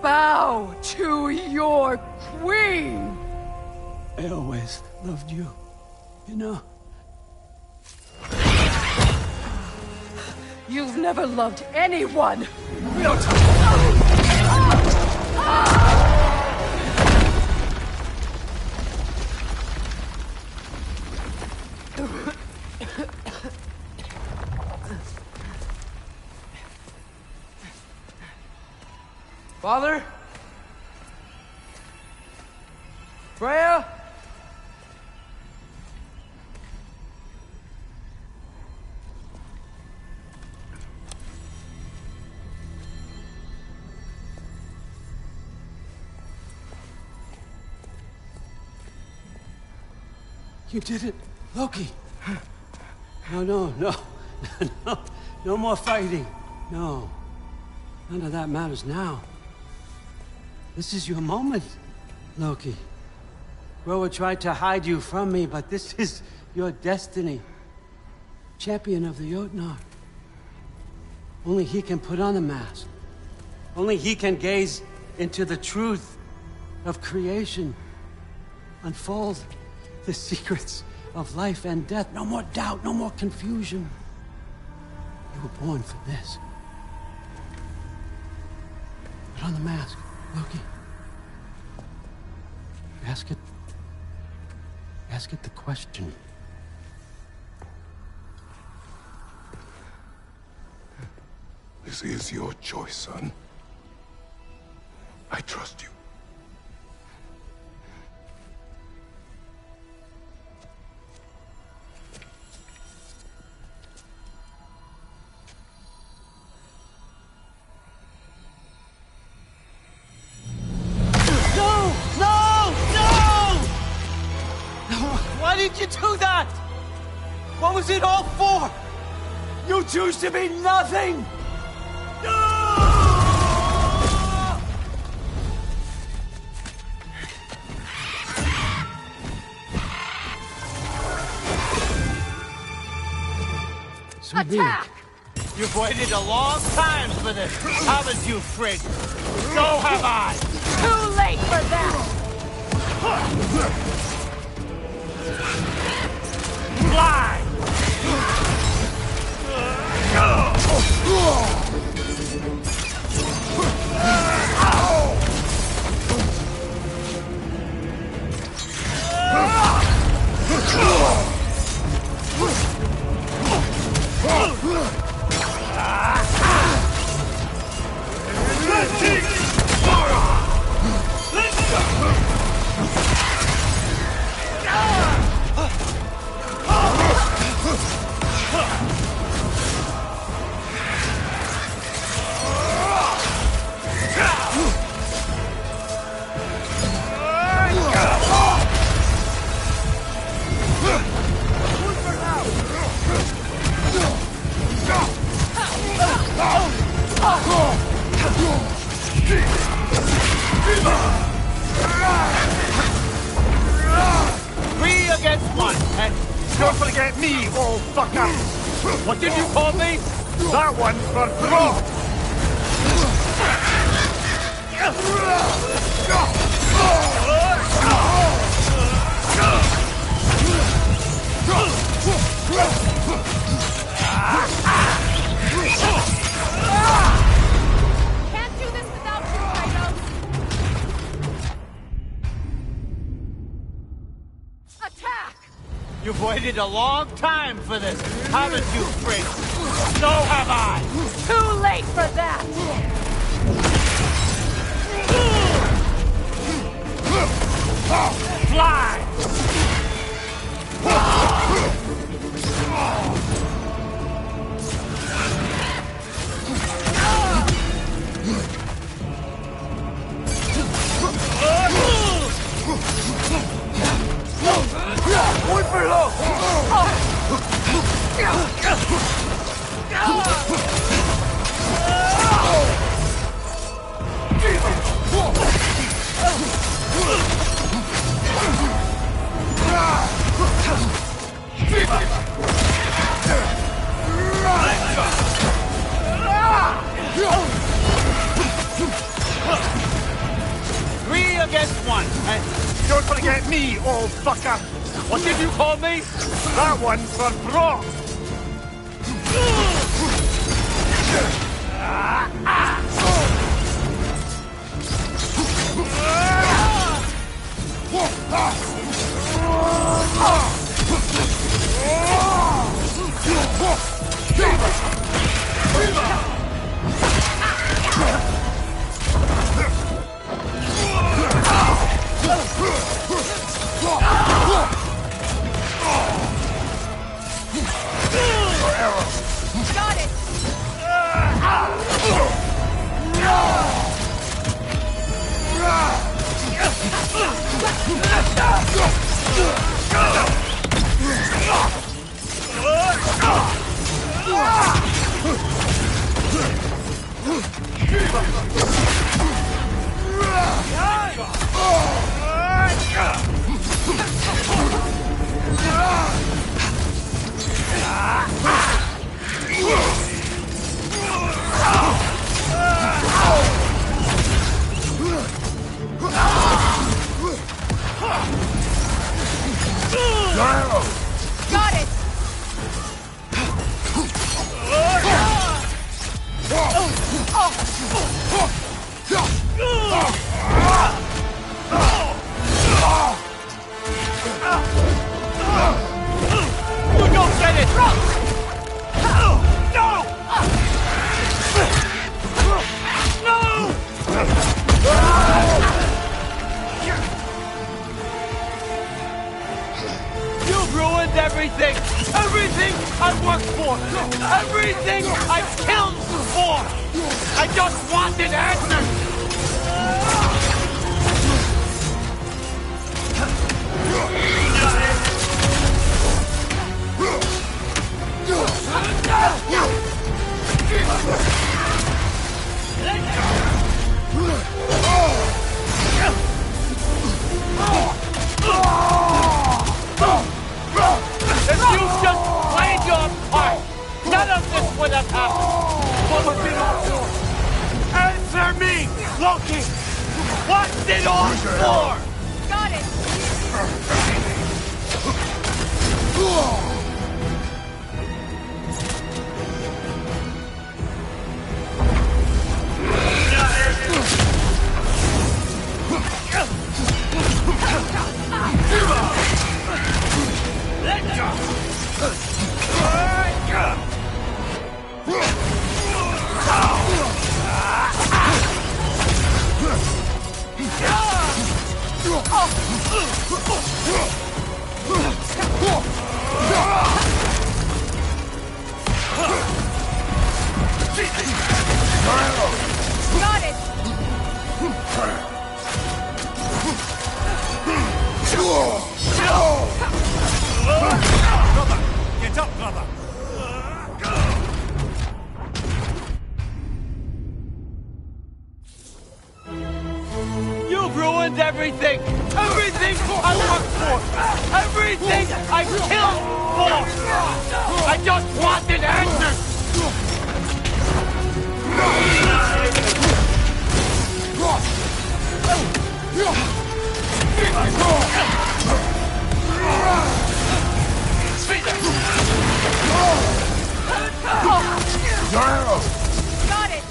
Bow to your queen! I always loved you, you know? You've never loved anyone! Father? Freya? You did it, Loki. No. No more fighting. No. None of that matters now. This is your moment, Loki. Groa tried to hide you from me, but this is your destiny. Champion of the Jotnar. Only he can put on the mask. Only he can gaze into the truth of creation. Unfold the secrets of life and death. No more doubt, no more confusion. You were born for this. Put on the mask, Loki. Ask it the question. This is your choice, son. I trust you. Why did you do that? What was it all for? You choose to be nothing! Attack! You've waited a long time for this, haven't you, Frid? So have I! Too late for that! Fly! Three against one, and you're gonna get me, old fucker! What did you call me? That one's for throw! Can't do this without you, Kratos! Attack! waited a long time for this, haven't you, Fritz? So have I! Too late for that! Fly! Muy below! Three against one, and Don't forget me, old fucker! what did you call me? That one's for Brock! Got it! Got it! You don't get it! You've ruined everything! Everything I've worked for! Everything I've killed for! I just wanted answers! If you just played your part, none of this would have happened. What was it all for? Answer me, Loki! What's it all for? Got it! Got it! Brother! Get up, brother! You've ruined everything! Everything I worked for! Everything I killed for! I just wanted answers! Got it!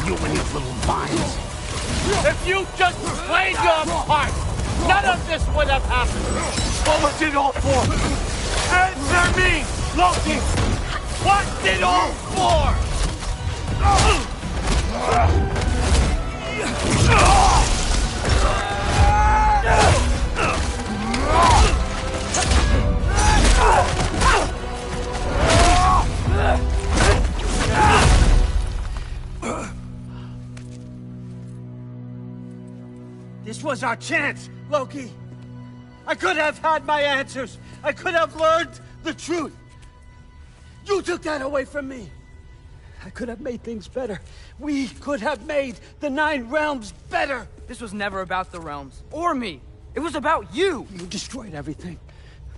You and your little minds. If you just played your part, none of this would have happened. What was it all for? Answer me, Loki! What's it all for? This was our chance, Loki. I could have had my answers. I could have learned the truth. You took that away from me. I could have made things better. We could have made the 9 realms better. This was never about the realms, or me. It was about you. You destroyed everything.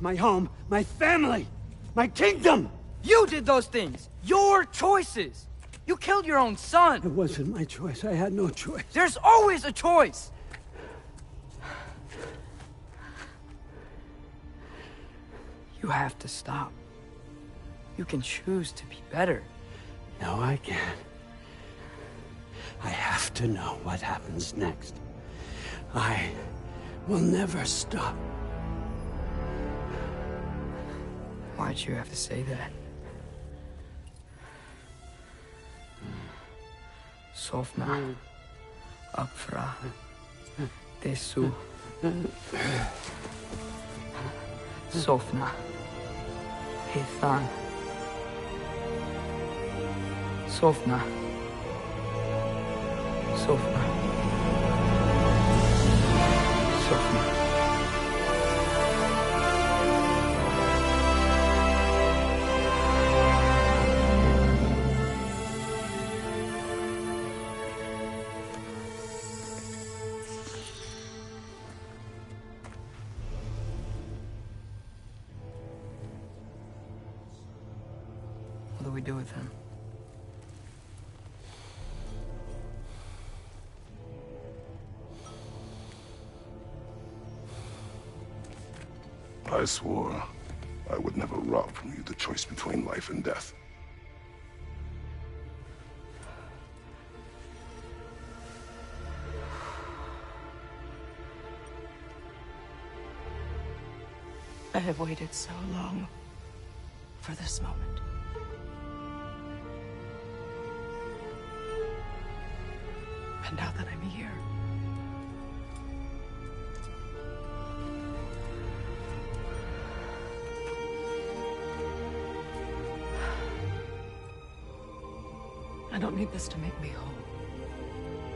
My home, my family, my kingdom. You did those things. Your choices. You killed your own son. It wasn't my choice. I had no choice. There's always a choice. You have to stop. You can choose to be better. No, I can't. I have to know what happens next. I will never stop. Why'd you have to say that? Sofna. Apfra. Desu. Sofna. Ethan. Sofna. Sofna. Sofna. What do we do with him? I swore I would never rob from you the choice between life and death. I have waited so long for this moment. And now that I'm here, I don't need this to make me whole.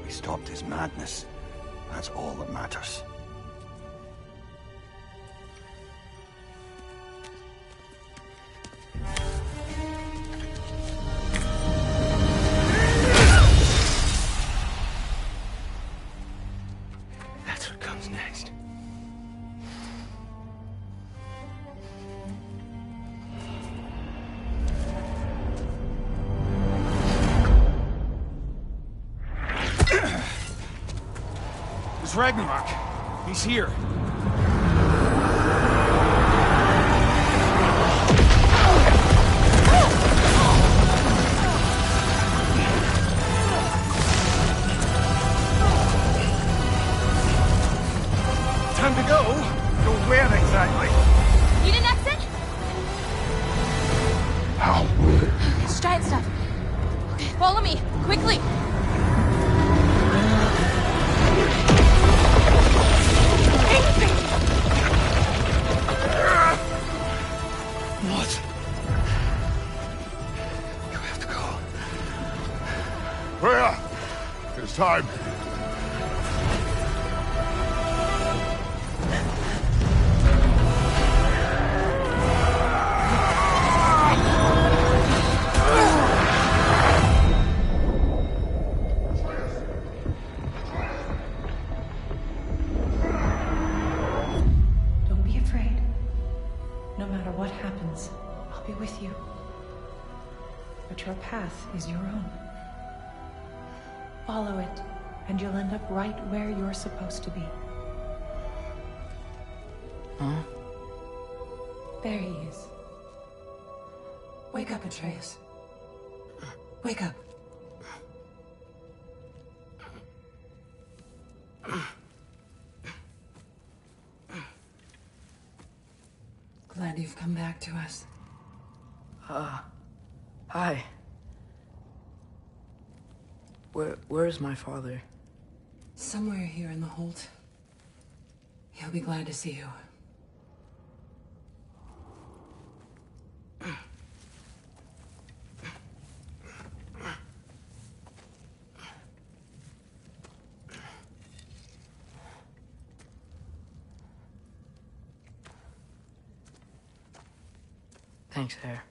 We stopped his madness. That's all that matters. That's what comes next. It's Ragnarok. He's here. Time to go. Go where exactly? Need an exit? How? It's giant stuff. Okay, follow me, quickly. What? You have to go. Freya! It's time. Don't be afraid. No matter what happens, be with you. But your path is your own. Follow it, and you'll end up right where you're supposed to be. Huh? There he is. Wake up, Atreus. Wake up. Glad you've come back to us. Hi. Where's my father? Somewhere here in the hold. He'll be glad to see you. Thanks, Hare.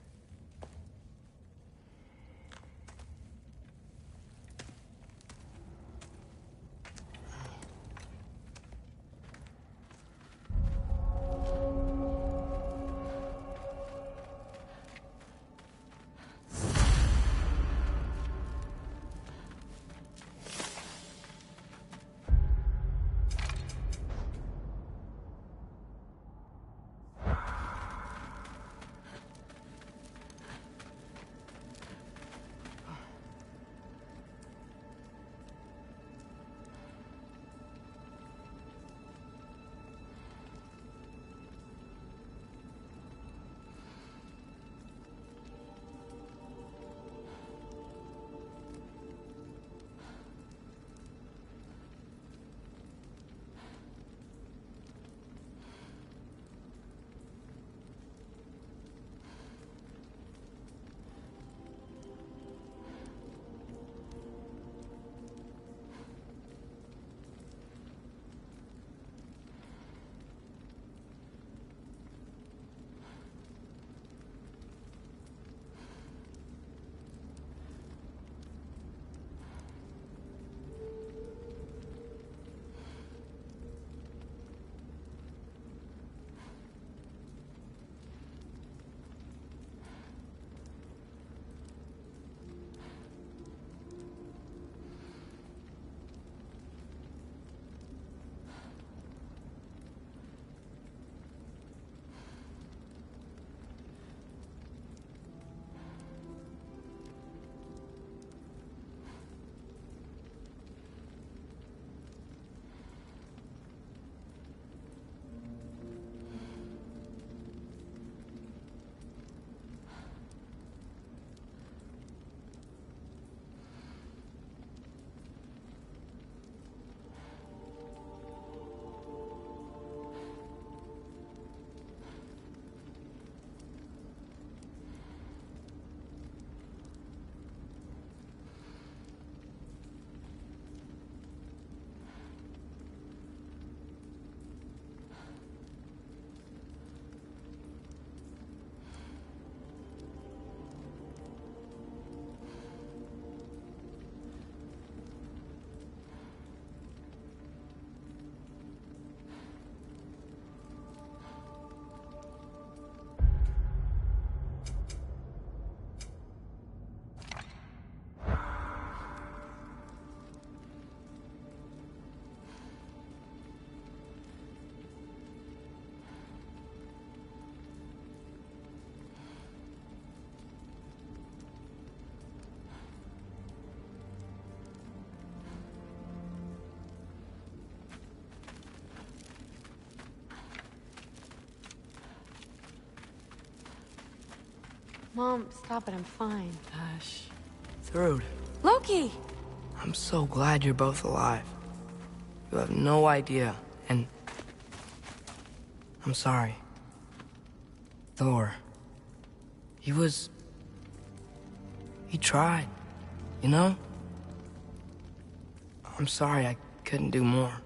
Mom, stop it. I'm fine. Hush. Thrud, Loki! I'm so glad you're both alive. You have no idea, and... I'm sorry. Thor. He tried, you know? I'm sorry I couldn't do more.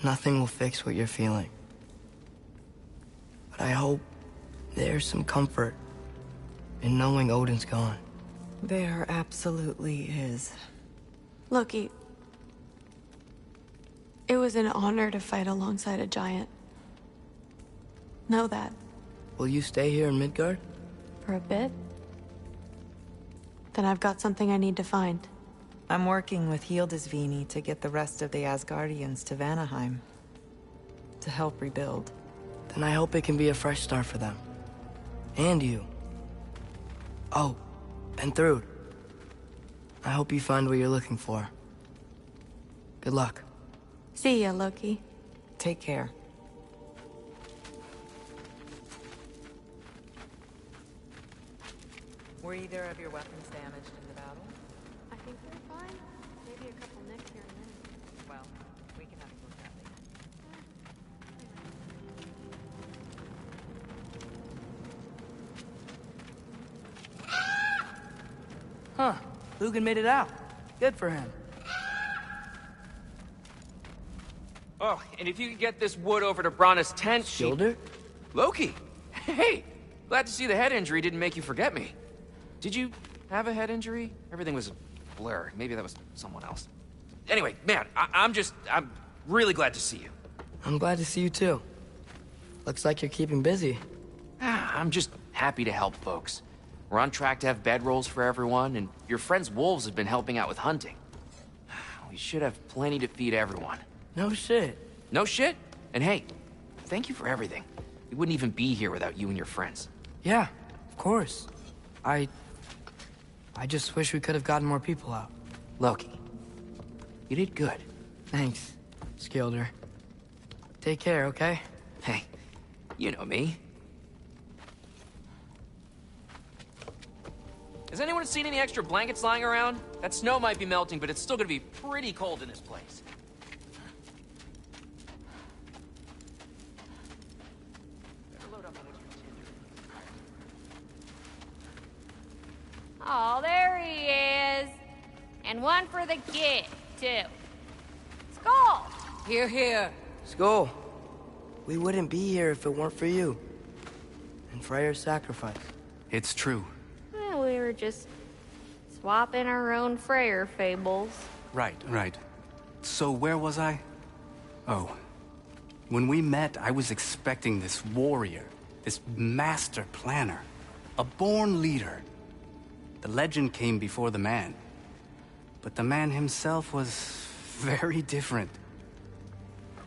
Nothing will fix what you're feeling. But I hope there's some comfort in knowing Odin's gone. There absolutely is. Loki, it was an honor to fight alongside a giant. Know that. Will you stay here in Midgard? For a bit? Then I've got something I need to find. I'm working with Hildisvini to get the rest of the Asgardians to Vanaheim. To help rebuild. Then I hope it can be a fresh start for them. And you. Oh, and Thrud. I hope you find what you're looking for. Good luck. See ya, Loki. Take care. Were either of your weapons damaged in the battle? I think they're fine. Maybe a couple nicks here and there. Well, we can have a look at it. Huh. Lugan made it out. Good for him. Oh, and if you could get this wood over to Brana's tent, Shoulder? Loki! Hey! Glad to see the head injury didn't make you forget me. Did you have a head injury? Everything was a blur. Maybe that was someone else. Anyway, man, I'm really glad to see you. I'm glad to see you too. Looks like you're keeping busy. I'm just happy to help folks. We're on track to have bedrolls for everyone, and your friend's wolves have been helping out with hunting. We should have plenty to feed everyone. No shit. No shit? And hey, thank you for everything. We wouldn't even be here without you and your friends. Yeah, of course. I just wish we could have gotten more people out. Loki, you did good. Thanks, Skilder. Take care, okay? Hey, you know me. Has anyone seen any extra blankets lying around? That snow might be melting, but it's still gonna be pretty cold in this place. Oh, there he is. And one for the kid, too. Skull! Here, here. Skull. We wouldn't be here if it weren't for you. And Freyr's sacrifice. It's true. Well, we were just swapping our own Freyr fables. Right. So where was I? Oh. When we met, I was expecting this warrior, this master planner, a born leader. The legend came before the man. But the man himself was very different.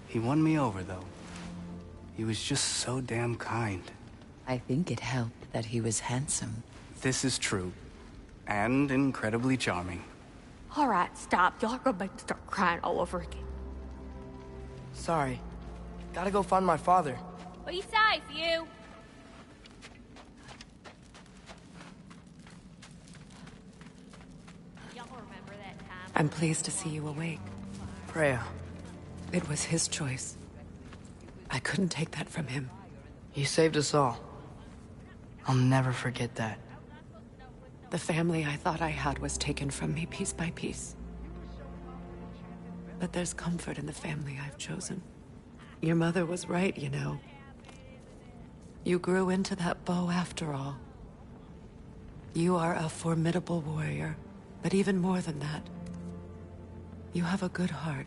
He won me over, though. He was just so damn kind. I think it helped that he was handsome. This is true. And incredibly charming. All right, stop. Y'all are gonna make me start crying all over again. Sorry. Gotta go find my father. Be safe, you. Y'all remember that time? I'm pleased to see you awake. Freya. It was his choice. I couldn't take that from him. He saved us all. I'll never forget that. The family I thought I had was taken from me piece by piece. But there's comfort in the family I've chosen. Your mother was right, you know. You grew into that bow after all. You are a formidable warrior, but even more than that, you have a good heart.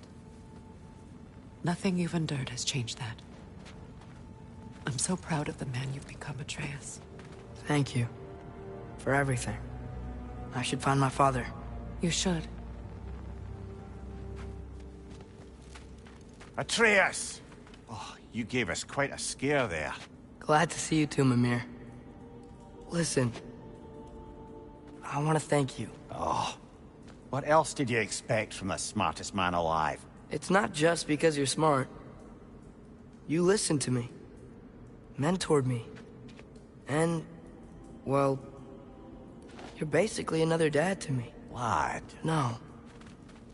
Nothing you've endured has changed that. I'm so proud of the man you've become, Atreus. Thank you. For everything. I should find my father. You should. Atreus! Oh, you gave us quite a scare there. Glad to see you too, Mimir. Listen. I want to thank you. Oh. What else did you expect from the smartest man alive? It's not just because you're smart. You listened to me. Mentored me. And, well, you're basically another dad to me. Lad. No.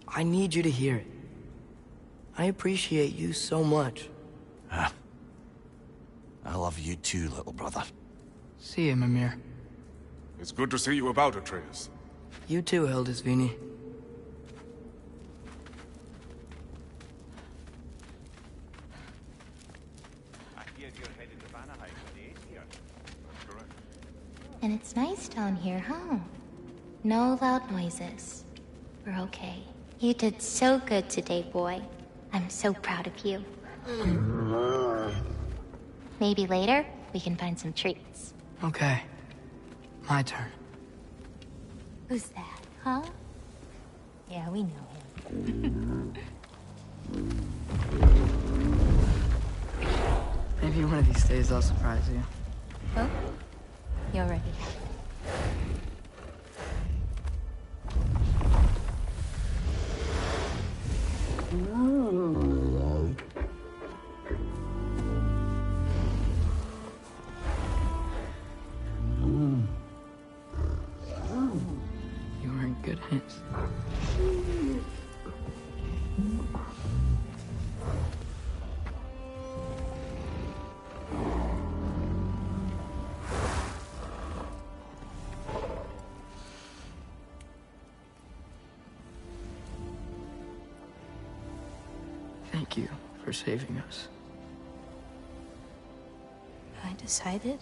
I need you to hear it. I appreciate you so much. Huh. I love you too, little brother. See you, Mimir. It's good to see you about, Atreus. You too, Hildisvini. And it's nice down here, huh? No loud noises. We're okay. You did so good today, boy. I'm so proud of you. Maybe later, we can find some treats. Okay. My turn. Who's that, huh? Yeah, we know him. Maybe one of these days I'll surprise you. Well, you already have. You were in good hands. Thank you for saving us. I decided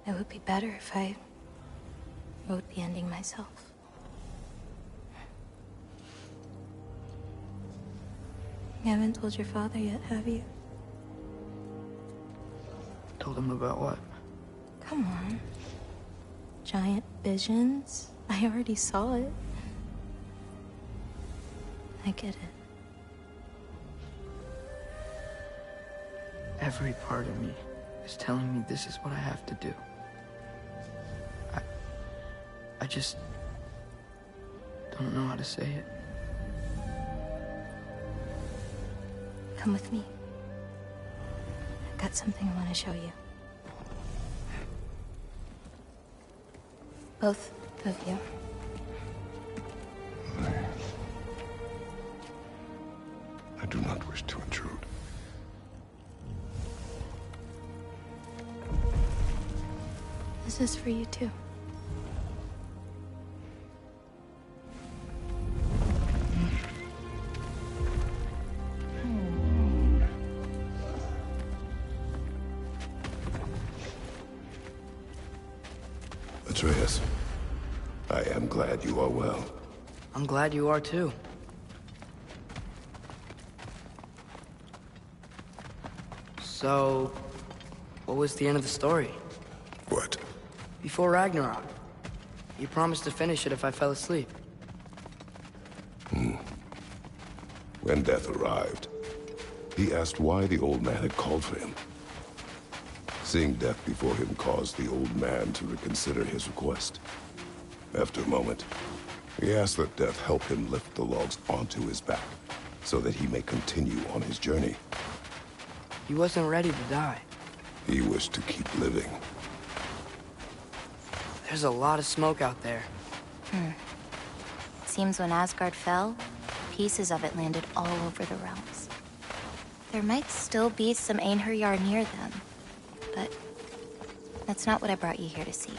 it would be better if I wrote the ending myself. You haven't told your father yet, have you? Told him about what? Come on. Giant visions? I already saw it. I get it. Every part of me is telling me this is what I have to do. I just don't know how to say it. Come with me. I've got something I want to show you. Both of you. I do not wish to intrude. This is for you too. Atreus, I am glad you are well. I'm glad you are too. So, what was the end of the story? What? Before Ragnarok. You promised to finish it if I fell asleep. When death arrived, he asked why the old man had called for him. Seeing death before him caused the old man to reconsider his request. After a moment, he asked that death help him lift the logs onto his back, so that he may continue on his journey. He wasn't ready to die. He wished to keep living. There's a lot of smoke out there. Seems when Asgard fell, pieces of it landed all over the realms. There might still be some Einherjar near them, but that's not what I brought you here to see.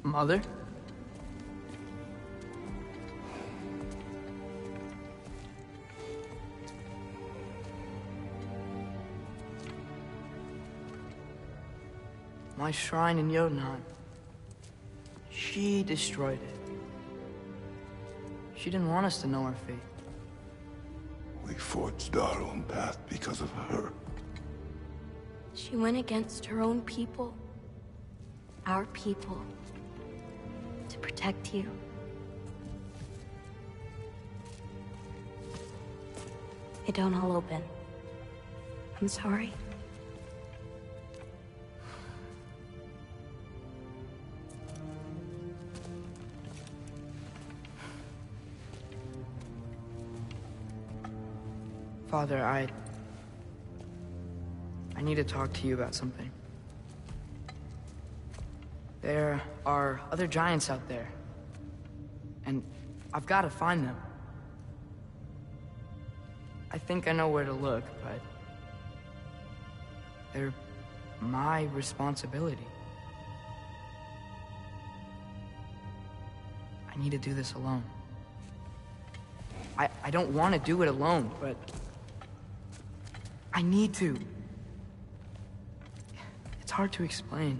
Mother? My shrine in Jotunheim. She destroyed it. She didn't want us to know our fate. We forged our own path because of her. She went against her own people. Our people. To protect you. It don't all open. I'm sorry. Father, I need to talk to you about something. There are other giants out there. And I've got to find them. I think I know where to look, but they're my responsibility. I need to do this alone. I don't want to do it alone, but I need to. It's hard to explain.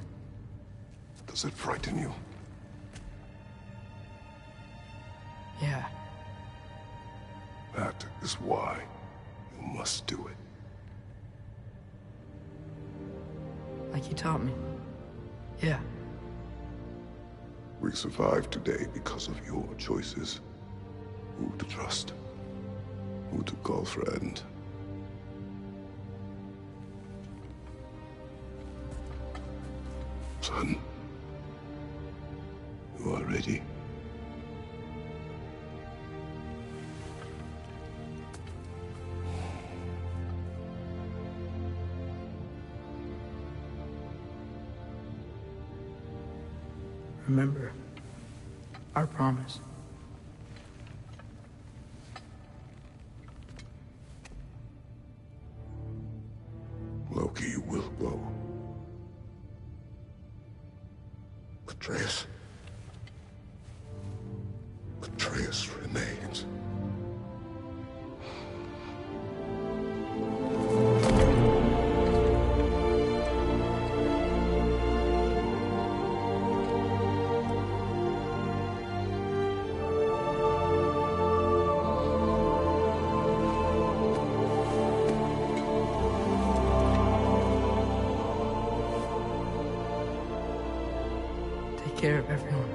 Does it frighten you? Yeah. That is why you must do it. Like you taught me. Yeah. We survived today because of your choices. Who to trust, who to call friend. Son, you are ready. Remember our promise. Loki will go. Atreus. Atreus remains. Take care of everyone.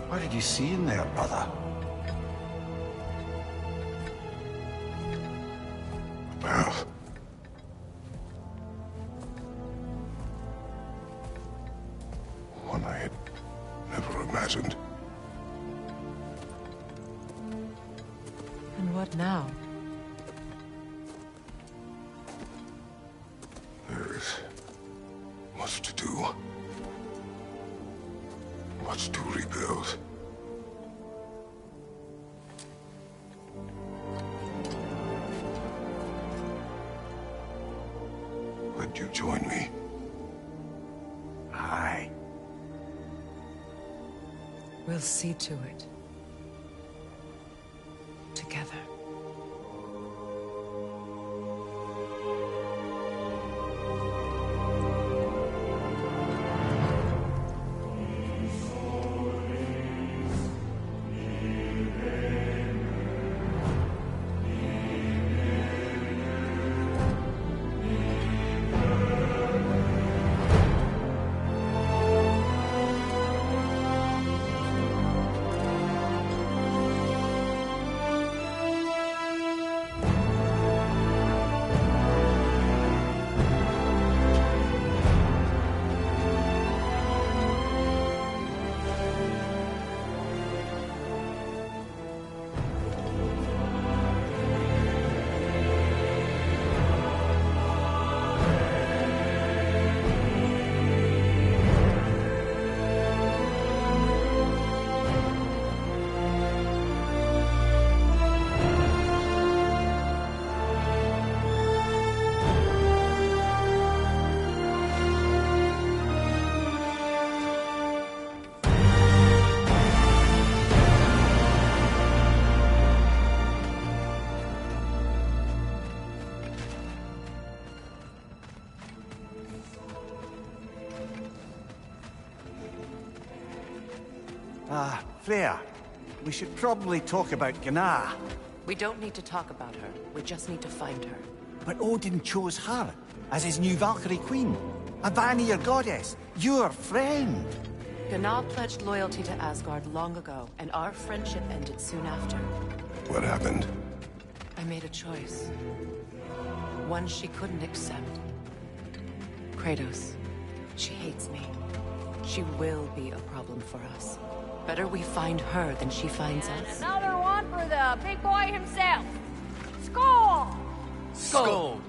What did you see in there, brother? Path. much to do. Much to rebuild. Would you join me? Aye. We'll see to it. Together. Freya, we should probably talk about Gná. We don't need to talk about her. We just need to find her. But Odin chose her as his new Valkyrie queen. A Vanir goddess, your friend. Gná pledged loyalty to Asgard long ago, and our friendship ended soon after. What happened? I made a choice. One she couldn't accept. Kratos. She hates me. She will be a problem for us. Better we find her than she finds us. Another one for the big boy himself. Skull! Skull!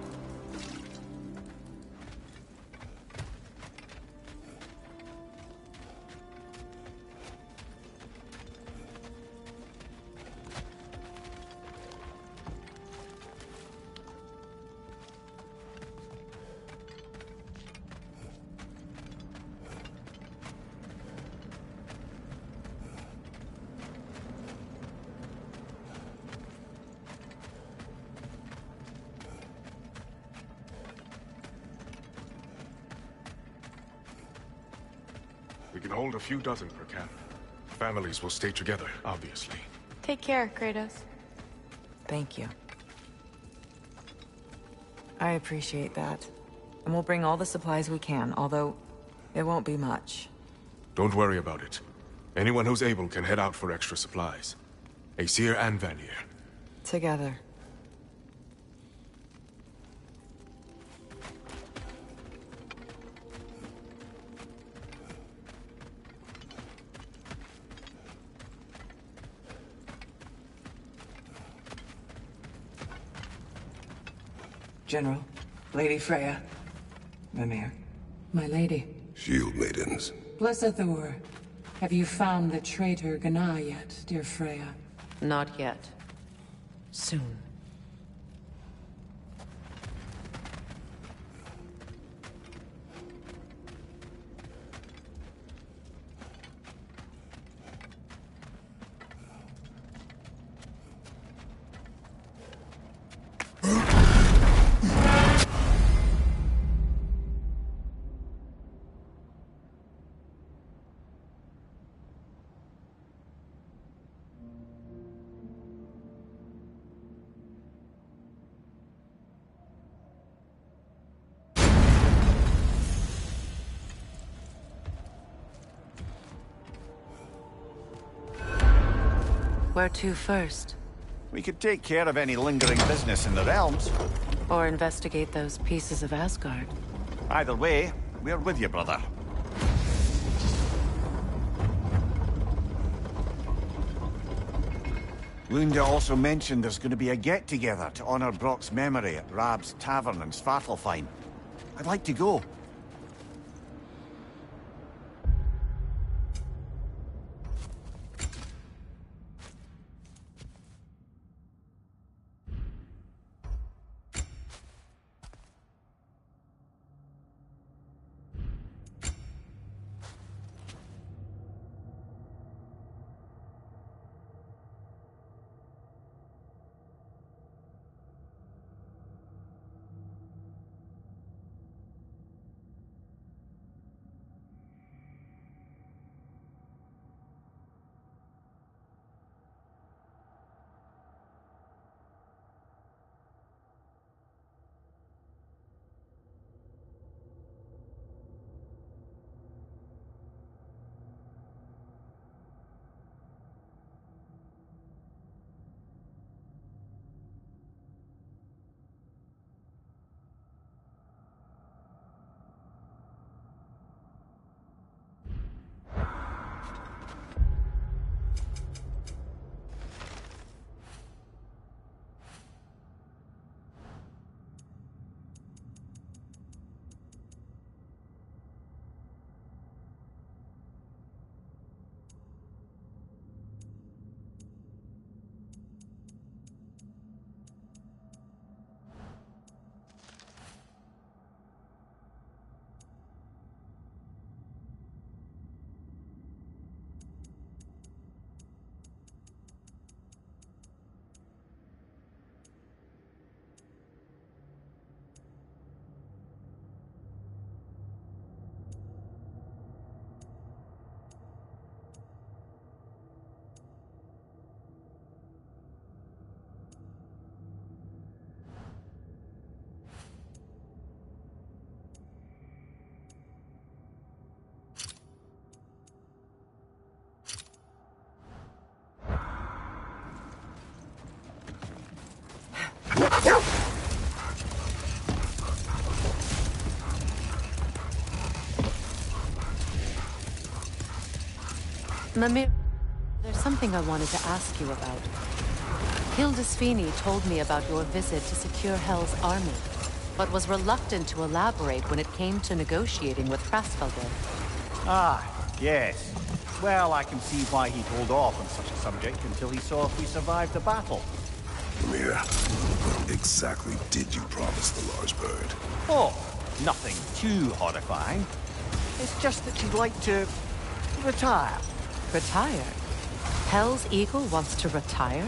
We can hold a few dozen per camp. Families will stay together, obviously. Take care, Kratos. Thank you. I appreciate that. And we'll bring all the supplies we can, although it won't be much. Don't worry about it. Anyone who's able can head out for extra supplies. Aesir and Vanir. Together. General, Lady Freya, Mimir, my lady. Shield maidens. Blessed Thor, have you found the traitor Gná yet, dear Freya? Not yet. Soon. Where to first? We could take care of any lingering business in the realms. Or investigate those pieces of Asgard. Either way, we're with you, brother. Lunda also mentioned there's going to be a get-together to honor Brock's memory at Rab's Tavern in Svartalfheim. I'd like to go. Mimir, there's something I wanted to ask you about. Hildisvini told me about your visit to secure Hell's army, but was reluctant to elaborate when it came to negotiating with Frasfelder. Ah, yes. Well, I can see why he'd hold off on such a subject until he saw if we survived the battle. Mimir, what exactly did you promise the large bird? Oh, nothing too horrifying. It's just that she'd like to retire. Retire? Hell's Eagle wants to retire?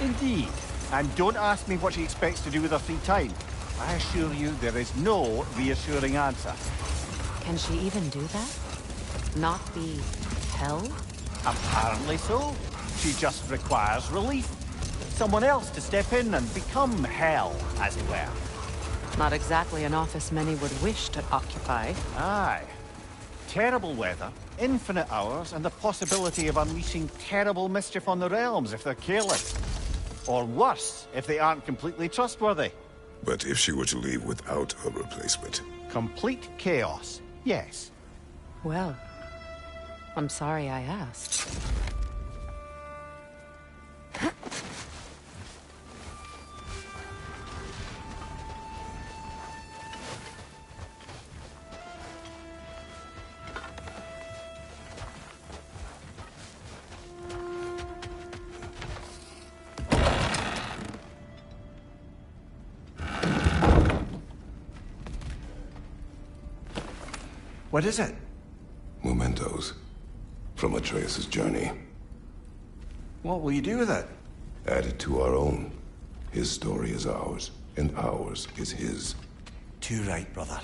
Indeed. And don't ask me what she expects to do with her free time. I assure you there is no reassuring answer. Can she even do that? Not be Hell? Apparently so. She just requires relief. Someone else to step in and become Hell, as it were. Not exactly an office many would wish to occupy. Aye. Terrible weather, infinite hours, and the possibility of unleashing terrible mischief on the realms if they're careless. Or worse, if they aren't completely trustworthy. But if she were to leave without a replacement? Complete chaos, yes. Well, I'm sorry I asked. What is it? Mementos. From Atreus' journey. What will you do with it? Add it to our own. His story is ours, and ours is his. Too right, brother.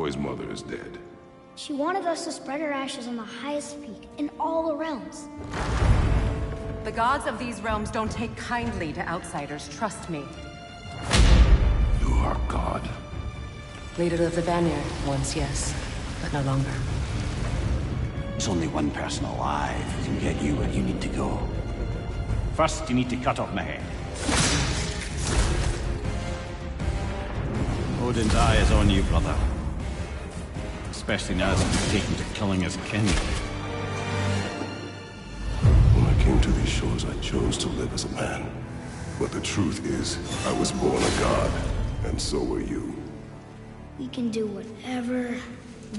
boy's mother is dead. She wanted us to spread her ashes on the highest peak in all the realms. The gods of these realms don't take kindly to outsiders, trust me. You are God. Leader of the Vanguard, once yes, but no longer. There's only one person alive who can get you where you need to go. First, you need to cut off my head. Odin's eye is on you, brother. Especially now that you've taken to killing his kin. When I came to these shores, I chose to live as a man. But the truth is, I was born a god, and so were you. We can do whatever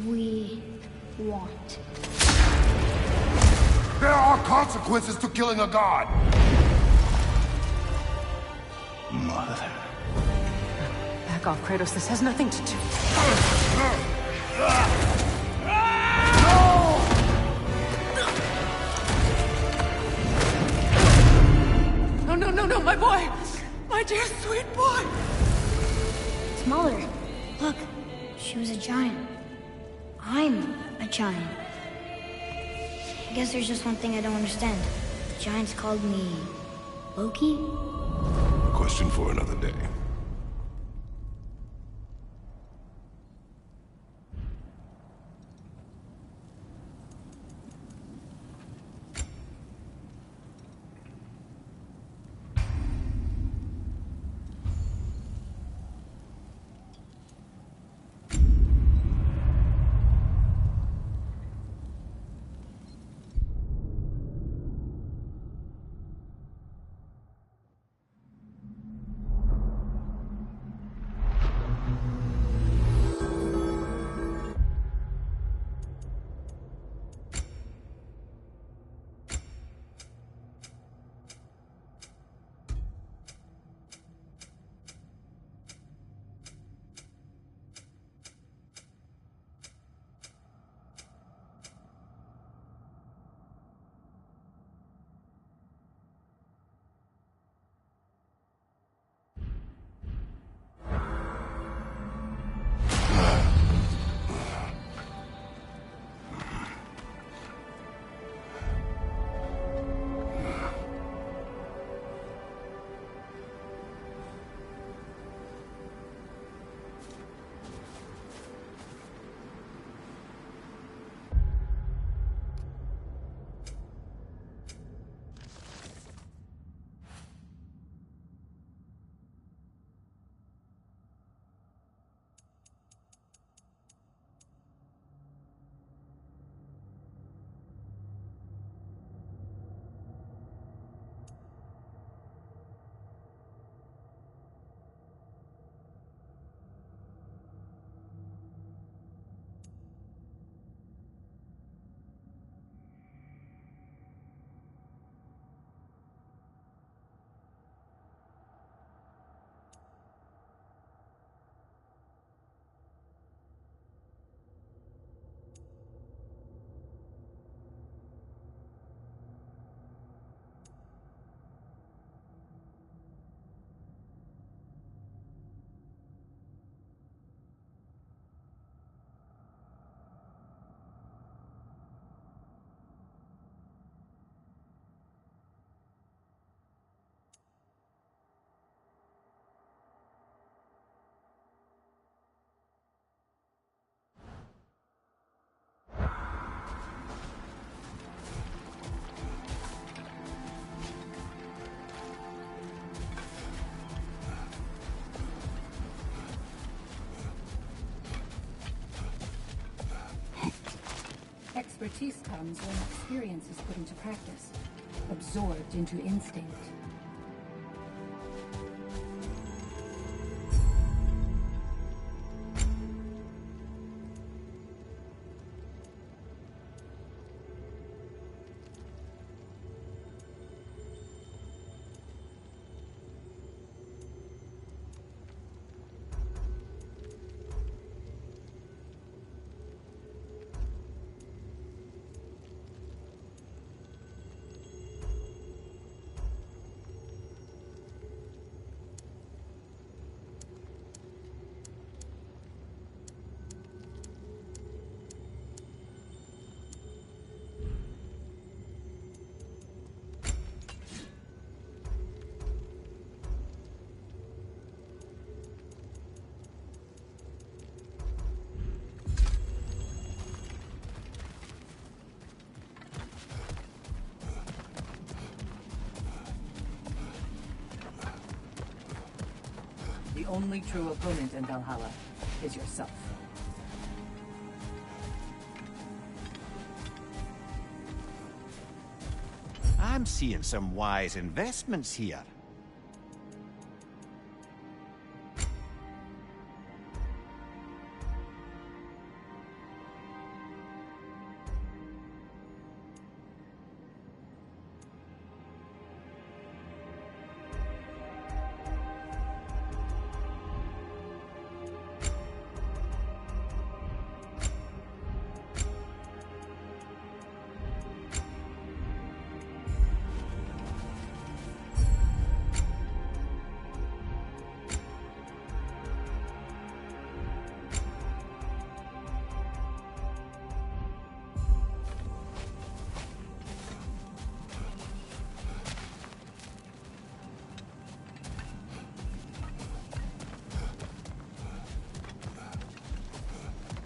we want. There are consequences to killing a god! Mother. Back off, Kratos. This has nothing to do. No, my boy! My dear, sweet boy! It's Mother. Look, she was a giant. I'm a giant. I guess there's just one thing I don't understand. The giants called me Loki? Question for another day. Expertise comes when experience is put into practice, absorbed into instinct. the only true opponent in Valhalla is yourself. I'm seeing some wise investments here.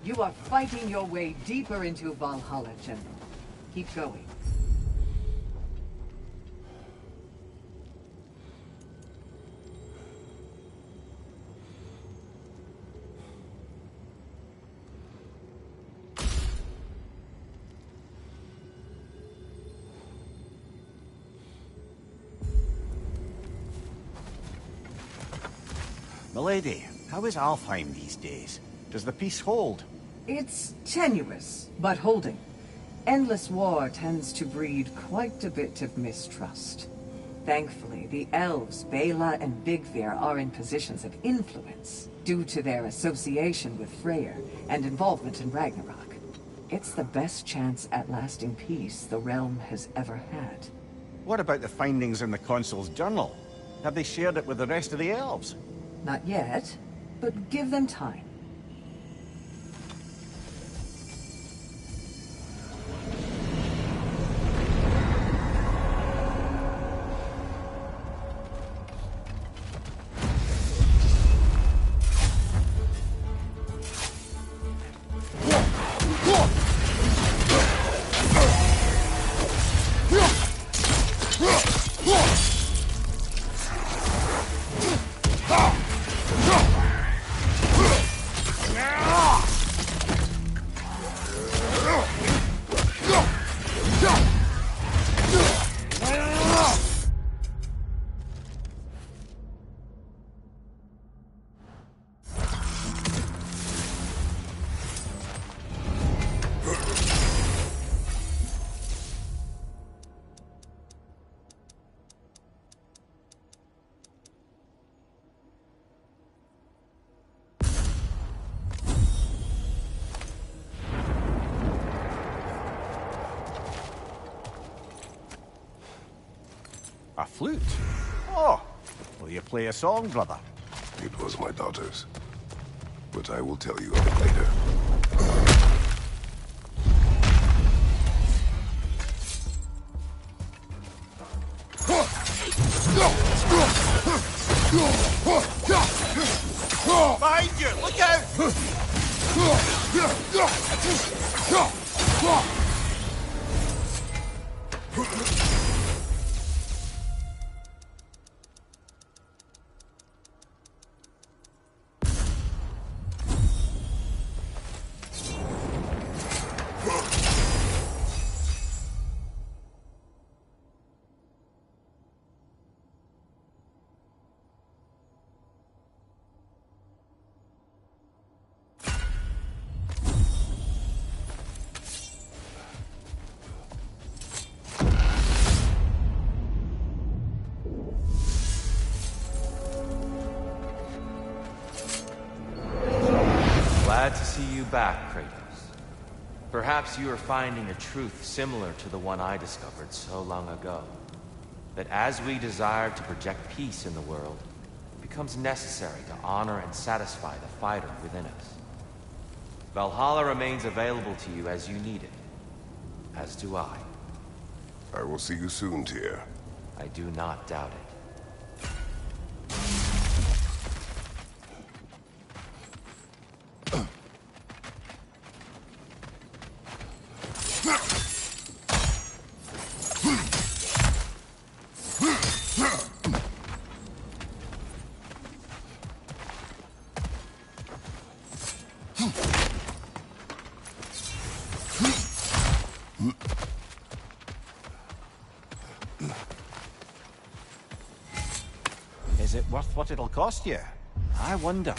You are fighting your way deeper into Valhalla, General. Keep going. Milady, how is Alfheim these days? Does the peace hold? It's tenuous, but holding. Endless war tends to breed quite a bit of mistrust. Thankfully, the elves, Bela and Bigvir, are in positions of influence due to their association with Freyr and involvement in Ragnarok. It's the best chance at lasting peace the realm has ever had. What about the findings in the Consul's journal? Have they shared it with the rest of the elves? Not yet, but give them time. A flute? Oh, will you play a song, brother? It was my daughter's. But I will tell you of it later. Behind you! Look out! Glad to see you back, Kratos. Perhaps you are finding a truth similar to the one I discovered so long ago. That as we desire to project peace in the world, it becomes necessary to honor and satisfy the fighter within us. Valhalla remains available to you as you need it. As do I. I will see you soon, Tyr. I do not doubt it. Is it worth what it'll cost you? I wonder.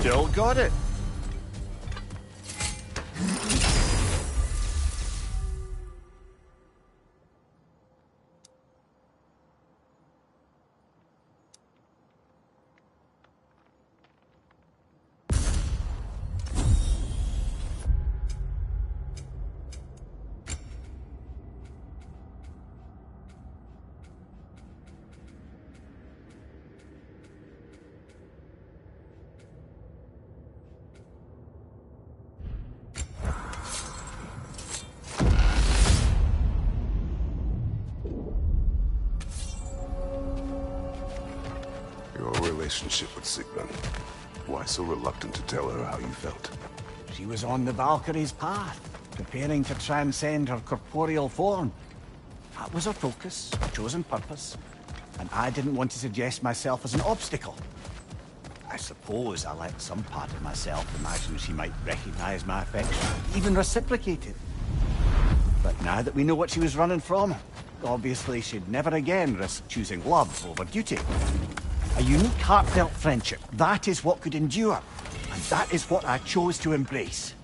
Still got it. Your relationship with Sigrun. Why so reluctant to tell her how you felt? She was on the Valkyrie's path, preparing to transcend her corporeal form. That was her focus, her chosen purpose, and I didn't want to suggest myself as an obstacle. I suppose I let some part of myself imagine she might recognize my affection, even reciprocate it. But now that we know what she was running from, obviously she'd never again risk choosing love over duty. A unique, heartfelt friendship, that is what could endure. And that is what I chose to embrace.